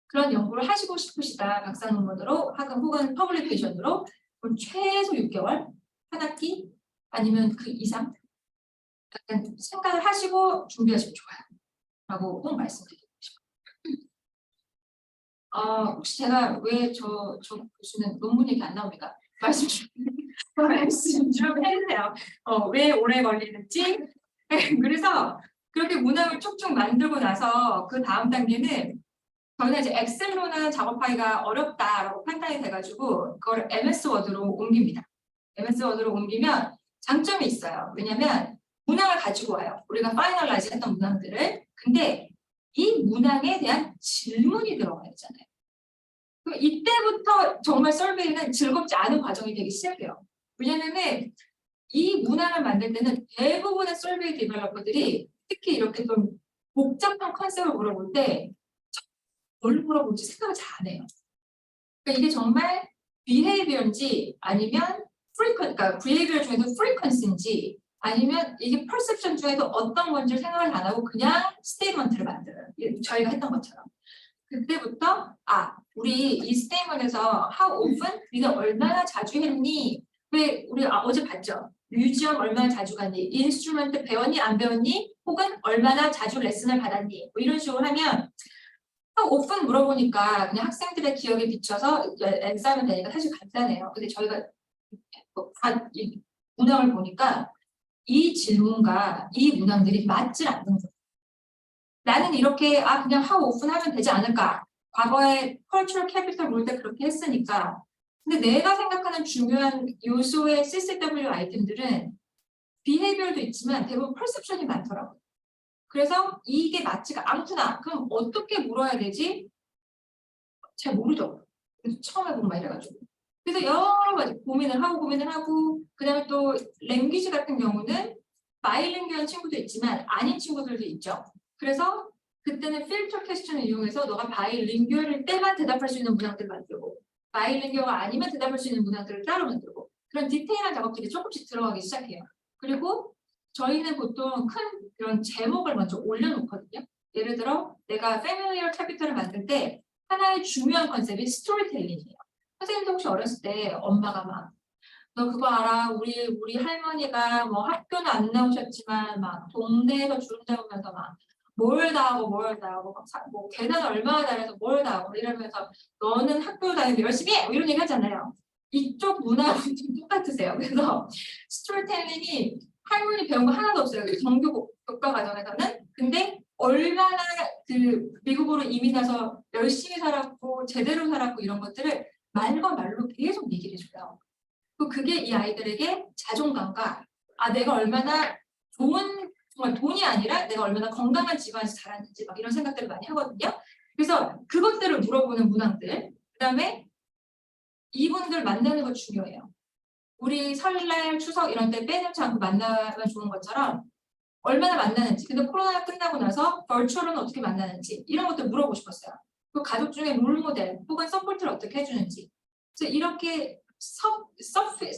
그런 연구를 하시고 싶으시다. 박사 논문으로 혹은 퍼블리케이션으로 최소 6개월, 한 학기 아니면 그 이상 약간 생각을 하시고 준비하시면 좋아요. 라고 꼭 말씀드리고 싶어요. 혹시 제가 왜 저 교수는 논문 얘기 안 나옵니까? 말씀 좀 해주세요. 왜 오래 걸리는지. 그래서 그렇게 문항을 쭉쭉 만들고 나서 그 다음 단계는 저희는 이제 엑셀로는 작업하기가 어렵다라고 판단이 돼가지고 그걸 MS 워드로 옮깁니다. MS 워드로 옮기면 장점이 있어요. 왜냐하면 문항을 가지고 와요. 우리가 파이널라이즈 했던 문항들을. 근데 이 문항에 대한 질문이 들어가야 되잖아요. 그럼 이때부터 정말 설베이는 즐겁지 않은 과정이 되기 시작해요. 왜냐하면 이 문항을 만들 때는 대부분의 설베이 디벨로퍼들이 특히 이렇게 좀 복잡한 컨셉을 물어볼 때 뭘 물어볼지 생각을 잘 안 해요. 그러니까 이게 정말 비헤이비어인지 아니면 그러니까 비헤이비어 중에서 프리퀀시인지 아니면 이게 퍼셉션 중에서 어떤 건지 생각을 안 하고 그냥 스테이트먼트를 만들어요. 저희가 했던 것처럼. 그때부터 우리 이 스테이트먼트에서 how often? 니는 얼마나 자주 했니? 왜 우리 어제 봤죠? 뮤지엄 얼마나 자주 갔니? 인스트루먼트 배웠니? 안 배웠니? 혹은 얼마나 자주 레슨을 받았니? 뭐 이런 식으로 하면 how often 물어보니까 그냥 학생들의 기억에 비춰서 엑사하면 되니까 사실 간단해요. 근데 저희가 이 문항을 보니까 이 질문과 이 문항들이 맞질 않는 거예요. 나는 이렇게 그냥 how often 하면 되지 않을까? 과거에 cultural capital 볼 때 그렇게 했으니까. 근데 내가 생각하는 중요한 요소의 CCW 아이템들은 behavior도 있지만 대부분 perception이 많더라고요. 그래서 이게 맞지가 않구나. 그럼 어떻게 물어야 되지? 잘 모르죠. 그래서 처음 해보고 막 이래가지고. 그래서 여러 가지 고민을 하고 그다음에 또 랭귀지 같은 경우는 바이링구얼 친구도 있지만 아닌 친구들도 있죠. 그래서 그때는 필터 퀘스천을 이용해서 너가 바이링구얼일 때만 대답할 수 있는 문항들을 만들고 바이링구얼가 아니면 대답할 수 있는 문항들을 따로 만들고 그런 디테일한 작업들이 조금씩 들어가기 시작해요. 그리고 저희는 보통 큰 그런 제목을 먼저 올려놓거든요. 예를 들어 내가 familiar capital을 만들 때 하나의 중요한 컨셉이 스토리텔링이에요. 선생님도 혹시 어렸을 때 엄마가 막 너 그거 알아? 우리 할머니가 뭐 학교는 안 나오셨지만 막 동네에서 줄 세우면서 막 뭘 다 하고 뭐 계단 얼마나 잘해서 뭘 다 하고 이러면서 너는 학교 다니는데 열심히 해! 뭐 이런 얘기 하잖아요. 이쪽 문화는 좀 똑같으세요. 그래서 스토리텔링이 할머니 배운 거 하나도 없어요. 정규 교과 과정에서는. 근데 얼마나 그 미국으로 이민 와서 열심히 살았고 제대로 살았고 이런 것들을 말과 말로 계속 얘기를 해줘요. 그게 이 아이들에게 자존감과 내가 얼마나 정말 돈이 아니라 내가 얼마나 건강한 집안에서 자랐는지 막 이런 생각들을 많이 하거든요. 그래서 그것들을 물어보는 문항들. 그다음에 이분들 만나는 거 중요해요. 우리 설날, 추석 이런 때 빼놓지 않고 만나면 좋은 것처럼 얼마나 만나는지, 근데 코로나가 끝나고 나서 버추얼은 어떻게 만나는지 이런 것들 물어보고 싶었어요. 그 가족 중에 롤모델 혹은 서포트를 어떻게 해주는지. 그래서 이렇게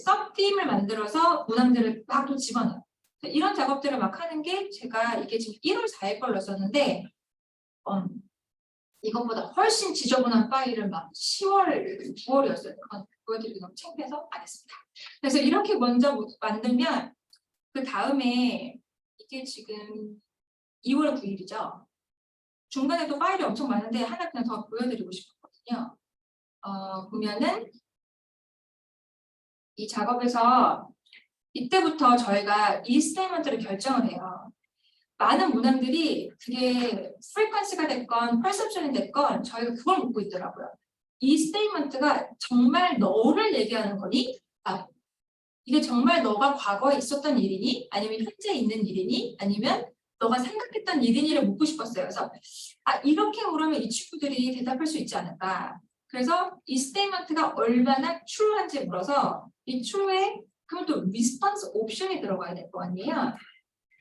서팀을 만들어서 문항들을 막 또 집어넣어요. 이런 작업들을 막 하는 게 제가 이게 지금 1월 4일 걸로 썼는데 이것보다 훨씬 지저분한 파일을 막 10월, 9월이었어요. 그건 보여드리기 너무 창피해서 안 했습니다. 그래서 이렇게 먼저 만들면 그 다음에 이게 지금 2월 9일이죠. 중간에 또 파일이 엄청 많은데 하나 그냥 더 보여드리고 싶었거든요. 보면은 이 작업에서 이때부터 저희가 이 스테이트먼트를 결정을 해요. 많은 문항들이 그게 프리퀀시가 됐건 퍼셉션이 됐건 저희가 그걸 묻고 있더라고요. 이 스테이트먼트가 정말 너를 얘기하는 거니? 이게 정말 너가 과거에 있었던 일이니? 아니면 현재 있는 일이니? 아니면 너가 생각했던 일이니를 묻고 싶었어요. 그래서 이렇게 물으면 이 친구들이 대답할 수 있지 않을까. 그래서 이 스테이트먼트가 얼마나 true한지 물어서 이 true에 그럼 또 response 옵션이 들어가야 될 거 아니에요.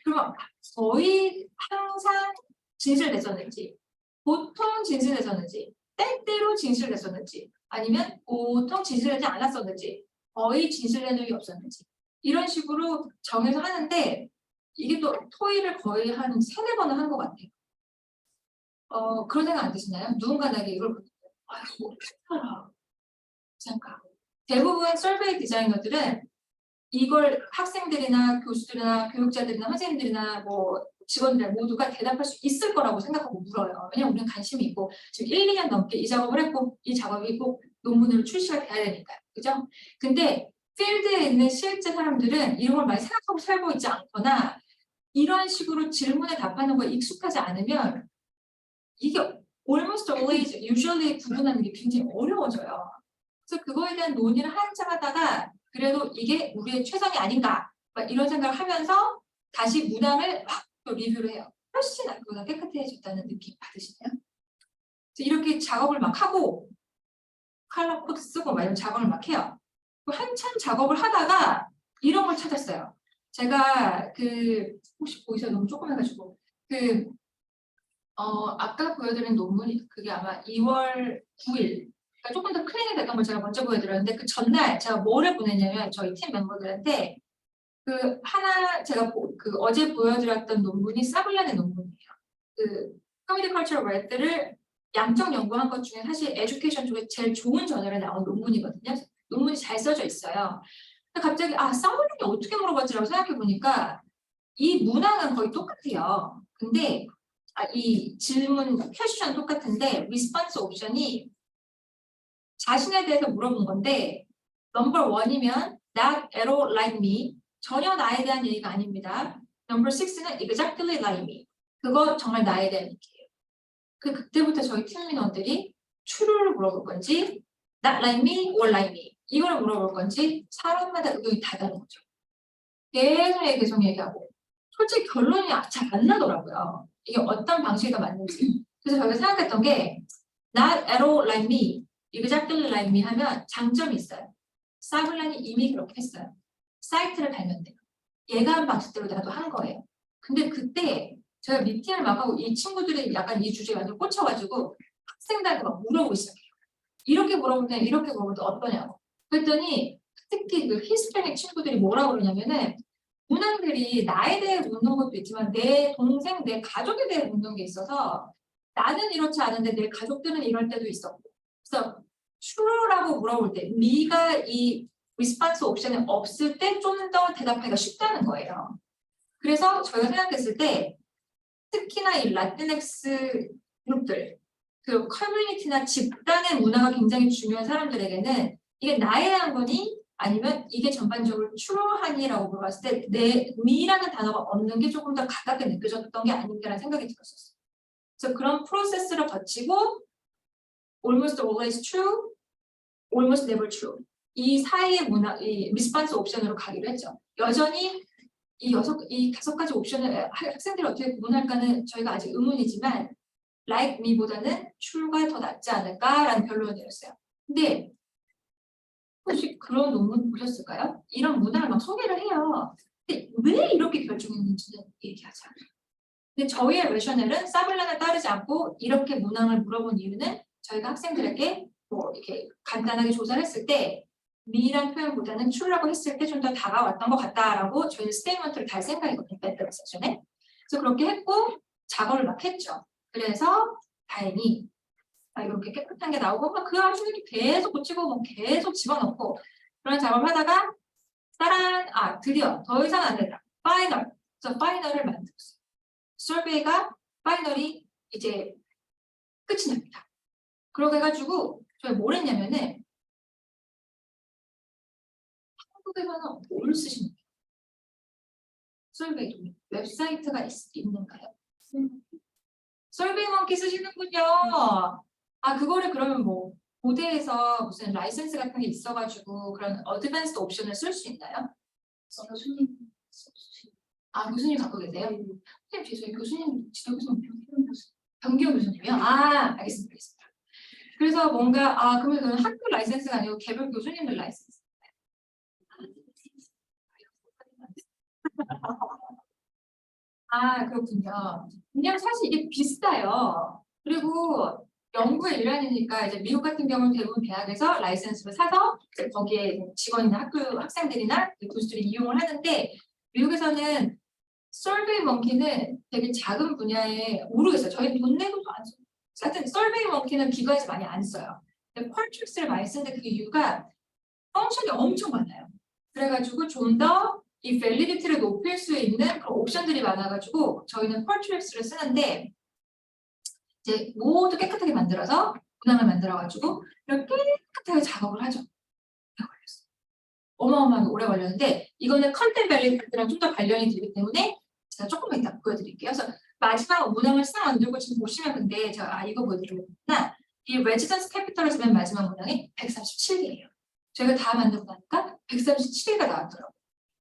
그러면 거의 항상 진실됐었는지, 보통 진실됐었는지, 때때로 진실됐었는지, 아니면 보통 진실되지 않았었는지, 거의 진실된 적이 없었는지 이런 식으로 정해서 하는데 이게 또 토의를 거의 한 3-4번은 한 것 같아요. 그런 생각 안 드시나요? 누군가 나에게 이걸 아이고 어떻게 알아? 잠깐. 대부분 설베이 디자이너들은 이걸 학생들이나 교수들이나 교육자들이나 선생님들이나 뭐 직원들 모두가 대답할 수 있을 거라고 생각하고 물어요. 왜냐면 우리는 관심이 있고 지금 1-2년 넘게 이 작업을 했고 이 작업이 꼭 논문으로 출시가 돼야 되니까요. 그죠? 근데 필드에 있는 실제 사람들은 이런 걸 많이 생각하고 살고 있지 않거나 이런 식으로 질문에 답하는 거에 익숙하지 않으면 이게 almost always, usually 구분하는 게 굉장히 어려워져요. 그래서 그거에 대한 논의를 한참 하다가 그래도 이게 우리의 최선이 아닌가 막 이런 생각을 하면서 다시 문항을 막 또 리뷰를 해요. 훨씬 그보다 깨끗해졌다는 느낌 받으시나요? 그래서 이렇게 작업을 막 하고 컬러 코드 쓰고 막 이런 작업을 막 해요. 한참 작업을 하다가 이런 걸 찾았어요. 제가 혹시 보이세요? 너무 조그매가지고 아까 보여드린 논문이 그게 아마 2월 9일 그러니까 조금 더 클린이 됐던 걸 제가 먼저 보여드렸는데 그 전날 제가 뭐를 보냈냐면 저희 팀 멤버들한테 제가 어제 보여드렸던 논문이 사블란의 논문이에요. 커뮤니티 컬처럴 웨이트를 양적 연구한 것 중에 사실 에듀케이션 쪽에 제일 좋은 저널에 나온 논문이거든요. 논문이 잘 써져 있어요. 근데 갑자기 사블란이 어떻게 물어봤지라고 생각해 보니까 이 문항은 거의 똑같아요. 근데 이 질문 퀘스천 똑같은데 리스폰스 옵션이 자신에 대해서 물어본 건데 넘버 1이면 not at all like me 전혀 나에 대한 얘기가 아닙니다. 넘버 6는 exactly like me 그거 정말 나에 대한 얘기예요. 그때부터 저희 팀 민원들이 true를 물어볼 건지 not like me or like me 이거를 물어볼 건지 사람마다 의견이 다 다른 거죠. 계속 얘기하고 솔직히 결론이 잘 안 나더라고요. 이게 어떤 방식이 더 맞는지. 그래서 저희가 생각했던 게 not at all like me, exactly like me 하면 장점이 있어요. 사블란이 이미 그렇게 했어요. 사이트를 달면 돼요. 얘가 한 방식대로 나도 한 거예요. 근데 그때 제가 미팅을 막 하고 이 친구들이 약간 이 주제에 완전 꽂혀가지고 학생들한테 막 물어보기 시작해요. 이렇게 물어볼 때 이렇게 물어볼 때 어떠냐고. 그랬더니 특히 히스패닉 친구들이 뭐라고 그러냐면은 문항들이 나에 대해 묻는 것도 있지만 내 동생, 내 가족에 대해 묻는 게 있어서 나는 이렇지 않은데 내 가족들은 이럴 때도 있었고 그래서 true라고 물어볼 때 me가 이 response 옵션이 없을 때 좀 더 대답하기가 쉽다는 거예요. 그래서 저희가 생각했을 때 특히나 이 라틴엑스 그룹들 커뮤니티나 집단의 문화가 굉장히 중요한 사람들에게는 이게 나에 대한 거니 아니면 이게 전반적으로 true하니라고 물어봤을 때 내 me라는 단어가 없는 게 조금 더 가깝게 느껴졌던 게 아닌가라는 생각이 들었었어요. 그래서 그런 프로세스를 거치고 almost always true, almost never true 이 사이의 문화, 이 리스폰스 옵션으로 가기로 했죠. 여전히 이 5가지 옵션을 학생들이 어떻게 구분할까는 저희가 아직 의문이지만 like me보다는 true가 더 낫지 않을까라는 결론을 내렸어요. 근데 혹시 그런 논문 보셨을까요? 이런 문항을 막 소개를 해요. 근데 왜 이렇게 결정했는지는 얘기하지 않아요. 근데 저희의 레셔넬은 사블란을 따르지 않고 이렇게 문항을 물어본 이유는 저희가 학생들에게 이렇게 간단하게 조사를 했을 때 미란 표현보다는 true라고 했을 때 좀 더 다가왔던 것 같다라고 저희는 스테이트먼트를 달 생각이거든요. 멘트 세션에. 그래서 그렇게 했고 작업을 막 했죠. 그래서 다행히 이렇게 깨끗한 게 나오고 그 안에 계속 고치고 뭐 계속 집어넣고 그런 작업을 하다가 따란 드디어 더 이상 안 된다. 파이널. 그래서 파이널을 만들었어요. 서베이가 파이널이 이제 끝이 납니다. 그러고 해가지고 저희 뭘 했냐면은 한국에서는 뭘 쓰시는 거예요? 설베이 웹사이트가 있는가요? 설베이먼키 쓰시는군요. 그거를 그러면 뭐 고대에서 무슨 라이센스 같은 게 있어가지고 그런 어드밴스드 옵션을 쓸 수 있나요? 교수님 교수님 갖고 계세요? 선생님 죄송해요. 교수님 지도 교수님 변기호 교수님이요? 알겠습니다. 그래서 뭔가 그러면 학교 라이센스가 아니고 개별 교수님들 라이센스. 그렇군요. 그냥 사실 이게 비슷해요. 그리고 연구의 일환이니까 이제 미국 같은 경우는 대부분 대학에서 라이센스를 사서 이제 거기에 직원이나 학생들이나 교수들이 이용을 하는데 미국에서는 솔베이먼키는 되게 작은 분야에 모르겠어요. 저희는 돈 내고도 안 써요. 하여튼 솔베이먼키는 기관에서 많이 안 써요. 근데 퀄트릭스를 많이 쓰는데 그 이유가 펑션이 엄청 많아요. 그래가지고 좀 더 이 밸리디티를 높일 수 있는 그런 옵션들이 많아가지고 저희는 퀄트릭스를 쓰는데 이제 모두 깨끗하게 만들어서 문항을 만들어가지고 이렇게 깨끗하게 작업을 하죠. 어마어마하게 오래 걸렸는데 이거는 컨텐트 밸리디티랑 좀 더 관련이 되기 때문에 제가 조금만 이따 보여드릴게요. 그래서 마지막 문항을 싹 만들고 지금 보시면 근데 제가 이거 보여드리겠구나. 이 레지던스 캐피털에서 맨 마지막 문항이 137개예요. 저희가 다 만들고 나니까 137개가 나왔더라고요.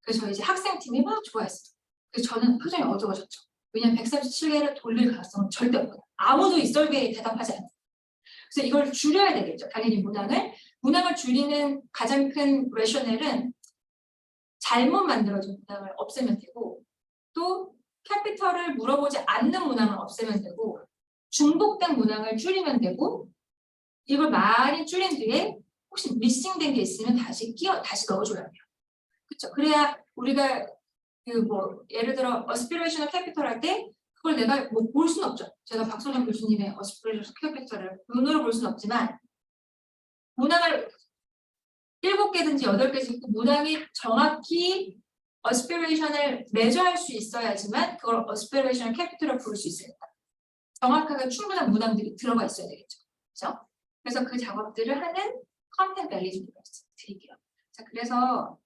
그래서 저희 이제 학생팀이 막 좋아했어요. 그래서 저는 표정이 어두워졌죠. 왜냐면 137개를 돌릴 가능성은 절대 없거든요. 아무도 이 썰개에 대답하지 않아요. 그래서 이걸 줄여야 되겠죠. 당연히 문항을 줄이는 가장 큰 레셔넬은 잘못 만들어진 문항을 없애면 되고, 또 캐피털을 물어보지 않는 문항을 없애면 되고, 중복된 문항을 줄이면 되고, 이걸 많이 줄인 뒤에 혹시 미싱된 게 있으면 다시 넣어줘야 돼요. 그렇죠? 그래야 우리가 예를 들어 어스피레이셔널 캐피털 할 때 그걸 내가 볼 수는 없죠. 제가 박소정 교수님의 어스피레이셔널 캐피털을 눈으로 볼 수는 없지만 문항을 7개든지 8개든지 문항이 정확히 어스피레이션을 매저할 수 있어야지만 그걸 어스피레이셔널 캐피털을 부를 수 있으니까 정확하게 충분한 문항들이 들어가 있어야 되겠죠. 그렇죠? 그래서 그 작업들을 하는 컨텐트 밸리즈 드릴게요. 자, 그래서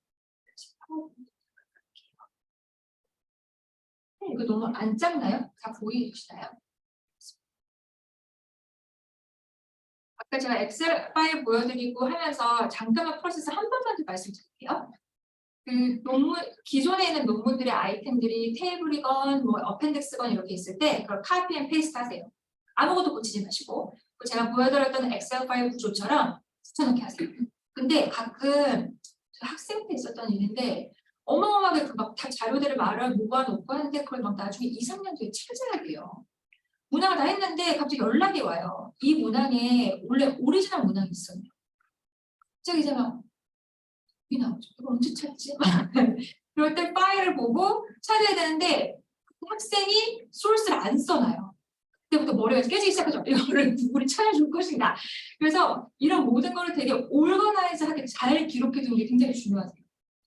이거 너무 안 작나요? 다 보이시나요? 아까 제가 엑셀 파일 보여드리고 하면서 잠깐만 프로세스 한 번만 더 말씀드릴게요. 기존에 있는 논문들의 아이템들이 테이블이건 어펜딕스건 이렇게 있을 때 그걸 카피 앤 페이스트 하세요. 아무것도 고치지 마시고 제가 보여드렸던 엑셀 파일 구조처럼 붙여넣기 하세요. 근데 가끔 학생 때 있었던 일인데 어마어마하게 다 자료들을 모아놓고 하는데 그걸 막 나중에 2, 3년 뒤에 찾아야 돼요. 문항을 다 했는데 갑자기 연락이 와요. 이 문항에 원래 오리지널 문항이 있었네요. 갑자기 이제 막 이 나오죠. 이거 언제 찾지? 그럴 때 파일을 보고 찾아야 되는데 학생이 소스를 안 써놔요. 그때부터 머리가 깨지기 시작하죠. 이거를 누구를 찾아줄 것인가. 그래서 이런 모든 거를 되게 올거나이즈하게 잘 기록해 두는 게 굉장히 중요하세요.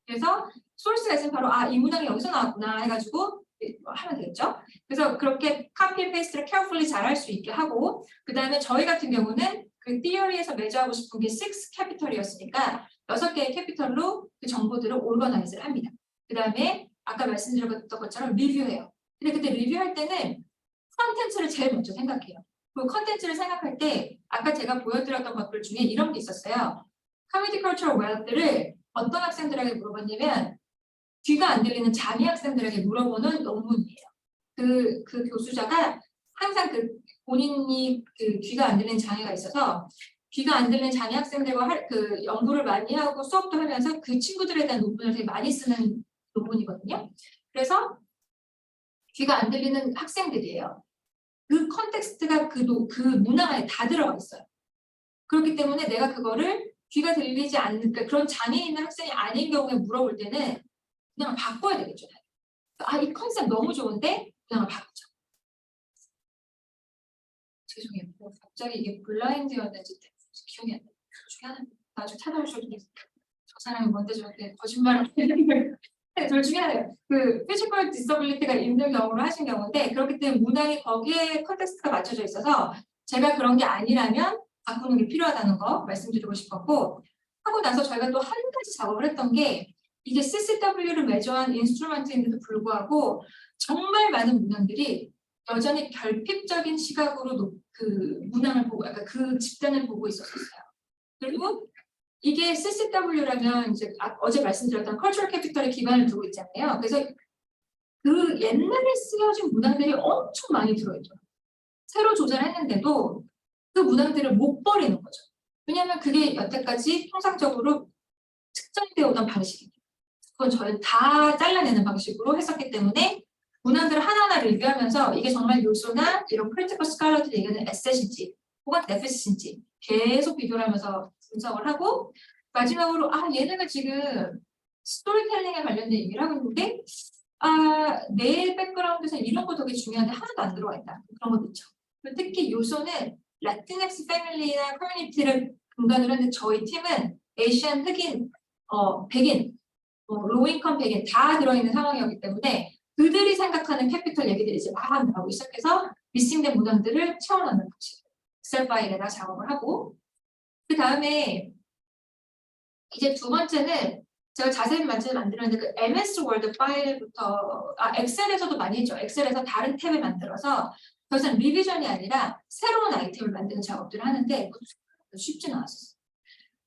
그래서 소스가 있으면 바로 이 문항이 여기서 나왔구나 해가지고 하면 되겠죠. 그래서 그렇게 카피 앤 페이스트를 케어풀리 잘 할 수 있게 하고 그 다음에 저희 같은 경우는 그 티어리에서 매저하고 싶은 게 6 캐피털이었으니까 6개의 캐피털로 그 정보들을 올거나이즈를 합니다. 그 다음에 아까 말씀드렸던 것처럼 리뷰해요. 근데 그때 리뷰할 때는 컨텐츠를 제일 먼저 생각해요. 그 컨텐츠를 생각할 때 아까 제가 보여드렸던 것들 중에 이런 게 있었어요. 커뮤니티 컬처럴 웰스를 어떤 학생들에게 물어봤냐면 귀가 안 들리는 자미 학생들에게 물어보는 논문이에요. 그 교수자가 항상 본인이 귀가 안 들리는 장애가 있어서 귀가 안 들리는 자미 학생들과 연구를 많이 하고 수업도 하면서 그 친구들에 대한 논문을 되게 많이 쓰는 논문이거든요. 그래서 귀가 안 들리는 학생들이에요. 그 컨텍스트가 그 문항 안에 다 들어가 있어요. 그렇기 때문에 내가 그거를 귀가 들리지 않는 그러니까 그런 장애 있는 학생이 아닌 경우에 물어볼 때는 그냥 바꿔야 되겠죠. 이 컨셉 너무 좋은데 그냥 바꾸자. 죄송해요. 갑자기 이게 블라인드였는지 기억이 안 나요. 나중에 찾아오셔도 저 사람이 뭔데 저렇게 거짓말을 둘 중에 하나예요. 피지컬 디서빌리티가 있는 경우로 하신 경우인데 그렇기 때문에 문항이 거기에 컨텍스트가 맞춰져 있어서 제가 그런 게 아니라면 바꾸는 게 필요하다는 거 말씀드리고 싶었고 하고 나서 저희가 또 한 가지 작업을 했던 게 이게 CCW를 매저한 인스트루먼트인데도 불구하고 정말 많은 문항들이 여전히 결핍적인 시각으로 그 문항을 보고 약간 그 집단을 보고 있었어요. 그리고 이게 CCW라면 이제 어제 말씀드렸던 컬처럴 캐피털에 기반을 두고 있잖아요. 그래서 그 옛날에 쓰여진 문항들이 엄청 많이 들어있죠. 새로 조절했는데도 그 문항들을 못 버리는 거죠. 왜냐하면 그게 여태까지 통상적으로 측정되어 오던 방식이에요. 그건 저희는 다 잘라내는 방식으로 했었기 때문에 문항들을 하나하나 리뷰하면서 이게 정말 요소나 이런 크리티컬 스칼러들이 얘기하는 에셋인지 혹은 데피시인지 계속 비교를 하면서 분석을 하고 마지막으로 얘네가 지금 스토리텔링에 관련된 얘기를 하고 있는데 내 백그라운드에서 이런 거 되게 중요한데 하나도 안 들어가 있다. 그런 것도 있죠. 특히 요소는 라틴엑스 패밀리나 커뮤니티를 근간으로 했는데 저희 팀은 에이시안 흑인, 백인, 로인컴 백인 다 들어있는 상황이었기 때문에 그들이 생각하는 캐피털 얘기들이 이제 막 나오기 시작해서 미싱된 문항들을 채워넣는 방식 엑셀 파일에다 작업을 하고 그 다음에 이제 두 번째는 제가 자세히 만들었는데 그 MS 워드 파일부터 엑셀에서도 많이 했죠. 엑셀에서 다른 탭을 만들어서 더 이상 리비전이 아니라 새로운 아이템을 만드는 작업들을 하는데 쉽지는 않았어요.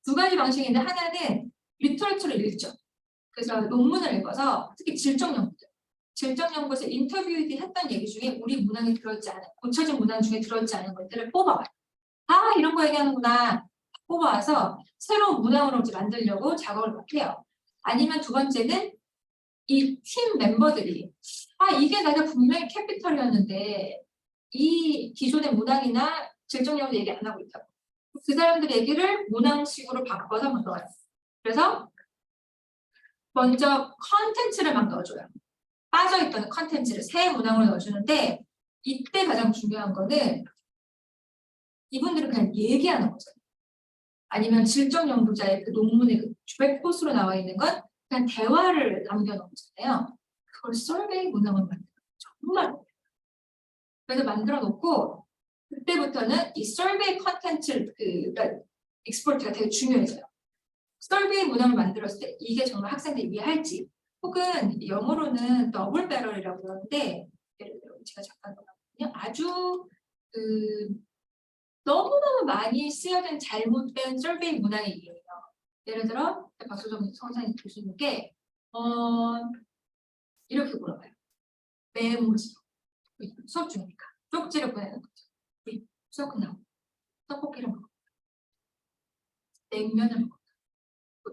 두 가지 방식인데 하나는 리터러처를 읽죠. 그래서 논문을 읽어서 특히 질적 연구들. 질적 연구에서 인터뷰들이 했던 얘기 중에 우리 문항에 들어있지 않은, 고쳐진 문항 중에 들어있지 않은 것들을 뽑아와요. 아, 이런 거 얘기하는구나. 뽑아와서 새로운 문항으로 이제 만들려고 작업을 막 해요. 아니면 두 번째는 이 팀 멤버들이 이게 내가 분명히 캐피털이었는데 이 기존의 문항이나 질적 연구 얘기 안 하고 있다고. 그 사람들 얘기를 문항식으로 바꿔서 막 넣어요. 그래서 먼저 컨텐츠를 막 넣어줘요. 빠져있던 컨텐츠를 새 문항으로 넣어주는데 이때 가장 중요한 거는 이분들은 그냥 얘기하는 거죠. 아니면 질적 연구자의 그 논문의 그 백포스로 나와 있는 건 그냥 대화를 남겨놓잖아요. 그걸 서베이 문항을 만들어요. 정말. 그래서 만들어 놓고 그때부터는 이 서베이 컨텐츠 그러니까 익스포트가 되게 중요해져요. 서베이 문항을 만들었을 때 이게 정말 학생들이 이해할지 혹은 영어로는 더블 배럴이라고 그러는데 예를 들어 제가 잠깐 넣어봤거든요. 아주 너무너무 많이 쓰여진 잘못된 서베이 문항이에요. 예를 들어 박수정 선생님 교수님께 이렇게 물어봐요. 메모지 수업 중이니까 쪽지를 보내는 거죠. 우리 수업 끝나고 떡볶이를 먹어. 냉면을 먹어.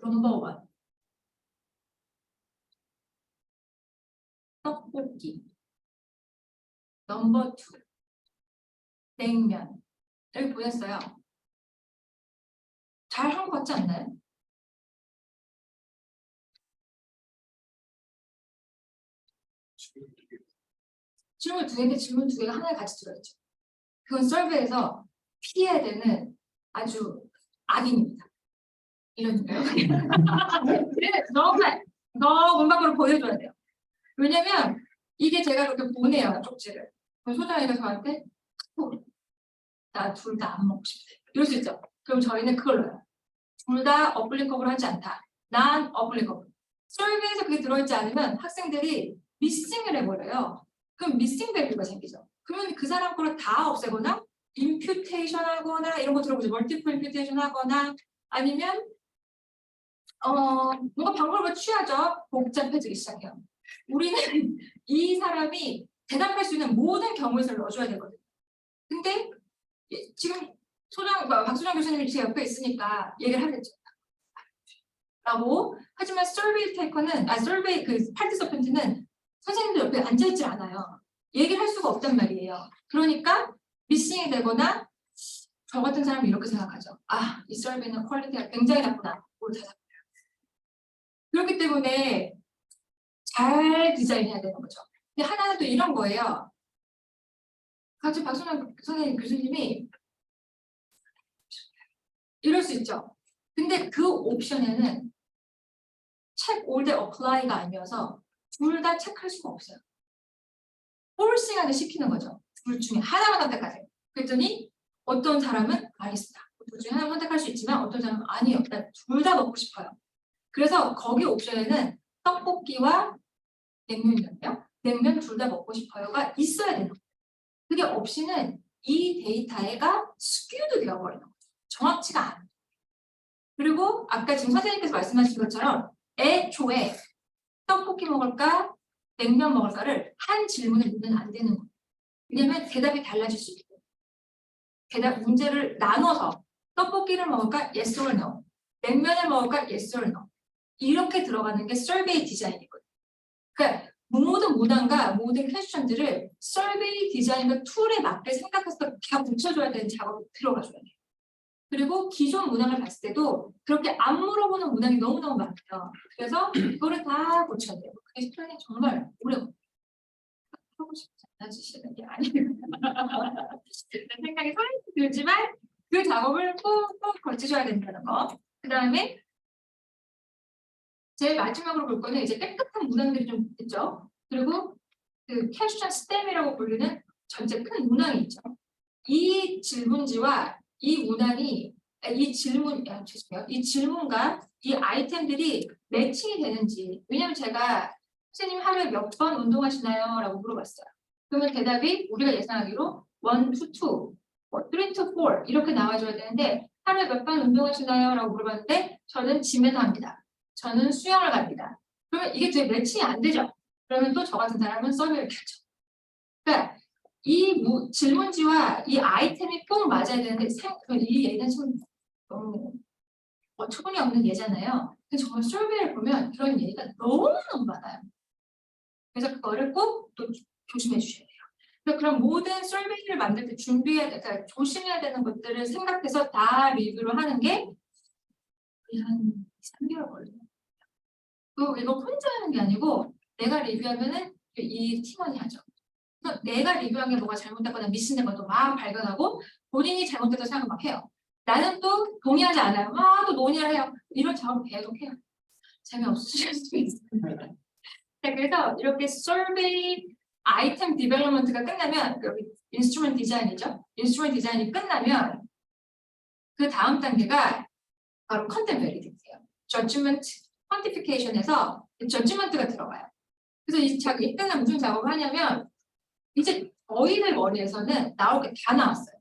넘버 원. 떡볶이. 넘버 투. 냉면. 여기 보냈어요. 잘 한 것 같지 않나요? 질문 두 개인데 질문 두 개가 하나에 같이 들어있죠. 그건 서베이에서 피해야 되는 아주 악인입니다. 이런 거예요. 정말 너 문방구를 보여줘야 돼요. 왜냐면 이게 제가 그렇게 보내요, 쪽지를. 소장이가 저한테 나 둘 다 안 먹고 싶대. 이럴 수 있죠. 그럼 저희는 그걸 넣어요. 둘 다 어플리커블 하지 않다. 난 어플리커블. 서베이에서 그게 들어있지 않으면 학생들이 미싱을 해버려요. 그럼 미싱 밸류가 생기죠. 그러면 그 사람 거를 다 없애거나 임퓨테이션 하거나 이런 거 들어보죠. 멀티플 임퓨테이션 하거나 아니면 뭔가 방법을 취하죠. 복잡해지기 시작해요. 우리는 이 사람이 대답할 수 있는 모든 경우에서 넣어줘야 되거든요. 근데 지금 박수정 교수님이 제 옆에 있으니까 얘기를 하겠죠. 라고 하지만 서베이 테이커는 서베이 그 파티서펜트는 선생님들 옆에 앉아있질 않아요. 얘기를 할 수가 없단 말이에요. 그러니까 미싱이 되거나 저 같은 사람이 이렇게 생각하죠. 이 서베이는 퀄리티가 굉장히 나쁘다. 그렇기 때문에 잘 디자인해야 되는 거죠. 근데 하나는 또 이런 거예요. 같이 박수정 선생님 교수님이 이럴 수 있죠. 근데 그 옵션에는 check all the apply가 아니어서 둘 다 체크할 수가 없어요. 폴싱하게 시키는 거죠. 둘 중에 하나만 선택하세요. 그랬더니 어떤 사람은 알겠습니다. 둘 중에 하나만 선택할 수 있지만 어떤 사람은 아니요. 난 둘 다 먹고 싶어요. 그래서 거기 옵션에는 떡볶이와 냉면이었네요. 냉면 둘 다 먹고 싶어요가 있어야 되는 거예요. 그게 없이는 이 데이터가 스큐드 되어버리는 거죠. 정확치가 않아요. 그리고 아까 지금 선생님께서 말씀하신 것처럼 애초에 떡볶이 먹을까 냉면 먹을까를 한 질문에 묻으면 안 되는 거예요. 왜냐하면 대답이 달라질 수 있고 대답 문제를 나눠서 떡볶이를 먹을까 yes or no 냉면을 먹을까 yes or no 이렇게 들어가는 게 서베이 디자인이거든요. 그러니까 모든 문항과 모든 퀘스천들을 서베이 디자인과 툴에 맞게 생각해서 다 붙여줘야 되는 작업이 들어가줘야 돼요. 그리고 기존 문항을 봤을 때도 그렇게 안 물어보는 문항이 너무너무 많아요. 그래서 그거를 다 고쳐야 돼요. 그게 플랜이 정말 오래 걸려요. 하고 싶지 않아지시는 게 아니에요. 생각이 살짝 들지만 그 작업을 꼭 거치셔야 된다는 거. 그 다음에 제일 마지막으로 볼 거는 이제 깨끗한 문항들이 좀 있죠. 그리고 그 퀘스천 스템이라고 불리는 전체 큰 문항이 있죠. 이 질문지와 이 문항이 이 질문과 이 아이템들이 매칭이 되는지. 왜냐면 제가 선생님 하루에 몇 번 운동하시나요? 라고 물어봤어요. 그러면 대답이 우리가 예상하기로 1 to 2, 3 to 4 이렇게 나와줘야 되는데 하루에 몇 번 운동하시나요? 라고 물어봤는데 저는 짐에서 합니다. 저는 수영을 갑니다. 그러면 이게 되게 매칭이 안 되죠. 그러면 또 저 같은 사람은 서비를 하죠. 그러니까 이 질문지와 이 아이템이 꼭 맞아야 되는데 이 얘기는 좀 너무 어처구니 없는 예잖아요. 근데 정말 survey를 보면 그런 얘기가 너무너무 많아요. 그래서 그거를 꼭 또 조심해 주셔야 돼요. 그럼 모든 survey를 만들 때 그러니까 조심해야 되는 것들을 생각해서 다 리뷰를 하는 게 한 3개월 걸려요. 또 이거 혼자 하는 게 아니고 내가 리뷰하면은 이 팀원이 하죠. 그래서 내가 리뷰한 게 뭐가 잘못됐거나 미스된 것도 막 발견하고 본인이 잘못됐다고 생각을 막 해요. 나는 또 동의하지 않아요. 막 또 논의를 해요. 이런 작업을 계속 해요. 재미없으실 수도 있습니다. 네, 그래서 이렇게 survey 아이템 디벨롭먼트가 끝나면 여기 인스트루먼트 디자인이죠. 인스트루먼트 디자인이 끝나면 그 다음 단계가 바로 컨텐트 베리딕트예요. 저지먼트 퀀티피케이션에서 저지먼트가 들어가요. 그래서 이때는 무슨 작업을 하냐면 이제 저희들 머리에서는 나올 게 다 나왔어요.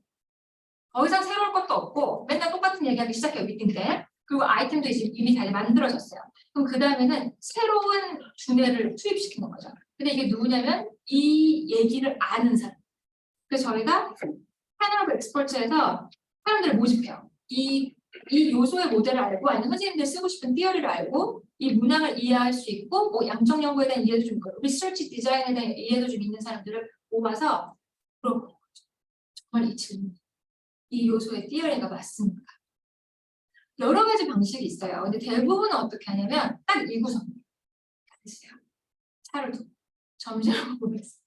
더 이상 새로울 것도 없고 맨날 똑같은 얘기하기 시작해요. 미팅 때. 그리고 아이템도 이미 잘 만들어졌어요. 그럼 그 다음에는 새로운 두뇌를 투입시키는 거죠. 근데 이게 누구냐면 이 얘기를 아는 사람. 그래서 저희가 패널 오브 엑스퍼트에서 사람들을 모집해요. 이 요소의 모델을 알고 아니면 선생님들 쓰고 싶은 티어리를 알고 이 문항을 이해할 수 있고 뭐 양적 연구에 대한 이해도 좀 있고 리서치 디자인에 대한 이해도 좀 있는 사람들을 모아서 물어보는 거죠. 정말 이 질문, 이 요소의 티어리가 맞습니까? 여러 가지 방식이 있어요. 근데 대부분은 어떻게 하냐면 딱 이 구성이에요. 차를 두고 점심을 보면서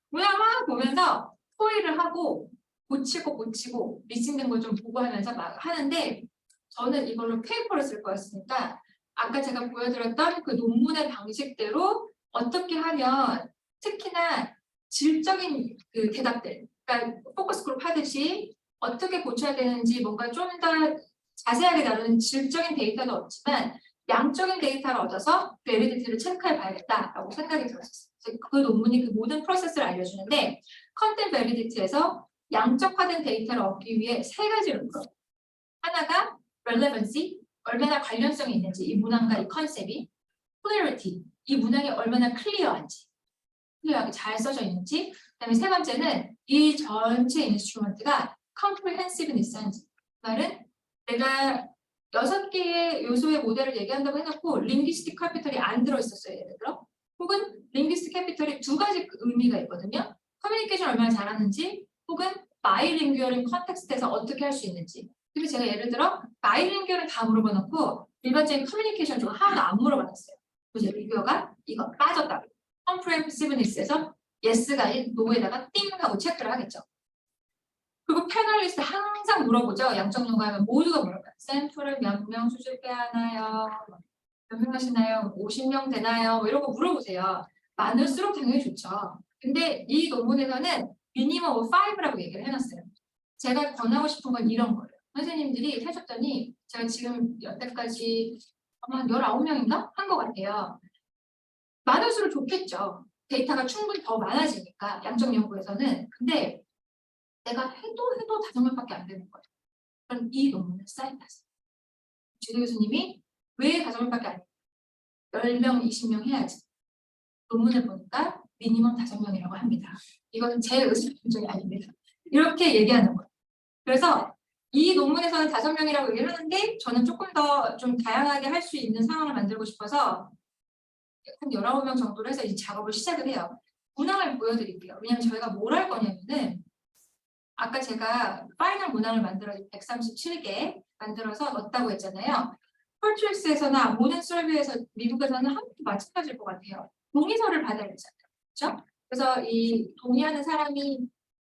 문항 막 보면서 토의를 하고 고치고 미싱된 걸 좀 보고 하면서 막 하는데 저는 이걸로 페이퍼를 쓸 거였으니까 아까 제가 보여드렸던 그 논문의 방식대로 어떻게 하면 특히나 질적인 그 대답들, 그러니까 포커스 그룹 하듯이 어떻게 고쳐야 되는지 뭔가 좀 더 자세하게 다루는 질적인 데이터도 없지만 양적인 데이터를 얻어서 베리디티를 체크해 봐야겠다라고 생각이 들었어요. 그 논문이 그 모든 프로세스를 알려주는데 컨텐트 베리디티에서 양적화된 데이터를 얻기 위해 3가지를 물어요. 하나가 relevancy, 얼마나 관련성이 있는지 이 문항과 이 컨셉이, clarity, 이 문항이 얼마나 클리어한지, 클리어하게 잘 써져 있는지, 그다음에 3번째는 이 전체 인스트루먼트가 comprehensiveness한지. 말은 내가 6개의 요소의 모델을 얘기한다고 해놓고 링귀스틱 캐피털이 안 들어있었어요. 예를 들어. 혹은 링귀스틱 캐피털이 2가지 의미가 있거든요. 커뮤니케이션 얼마나 잘하는지 혹은 바이링규얼인 컨텍스트에서 어떻게 할 수 있는지. 근데 제가 예를 들어 바이링규얼을 다 물어봐놓고 일반적인 커뮤니케이션 중 하나도 안 물어봤어요. 그래서 리뷰어가 이거 빠졌다고. 컴프레hensiveness에서 yes가 아닌 no에다가 띵 하고 체크를 하겠죠. 그리고 패널리스트 항상 물어보죠. 양적 연구하면 모두가 물어봐요. 샘플을 몇 명 수집해야 하나요? 몇 명 하시나요? 50명 되나요? 뭐 이런 거 물어보세요. 많을수록 당연히 좋죠. 근데 이 논문에서는 미니멈 5라고 얘기를 해놨어요. 제가 권하고 싶은 건 이런 거예요. 선생님들이 하셨더니 제가 지금 여태까지 아마 19명인가? 한 것 같아요. 많을수록 좋겠죠. 데이터가 충분히 더 많아지니까 양적 연구에서는. 근데 내가 해도 5명밖에 안 되는 거예요. 그럼 이 논문은 사이트였어요. 주도 교수님이 왜 5명밖에 안 돼요? 10명, 20명 해야지. 논문을 보니까 미니멈 5명이라고 합니다. 이건 제 의사 결정이 아닙니다. 이렇게 얘기하는 거예요. 그래서 이 논문에서는 5명이라고 얘기를 하는데 저는 조금 더 좀 다양하게 할 수 있는 상황을 만들고 싶어서 한 19명 정도로 해서 이 작업을 시작을 해요. 문항을 보여드릴게요. 왜냐하면 저희가 뭘 할 거냐면은 아까 제가 파이널 문항을 만들어 137개 만들어서 넣었다고 했잖아요. 펄트릭스에서나 모든 서비에서 미국에서는 한국도 마찬가지일 것 같아요. 동의서를 받아야 되잖아요. 그렇죠? 그래서 이 동의하는 사람이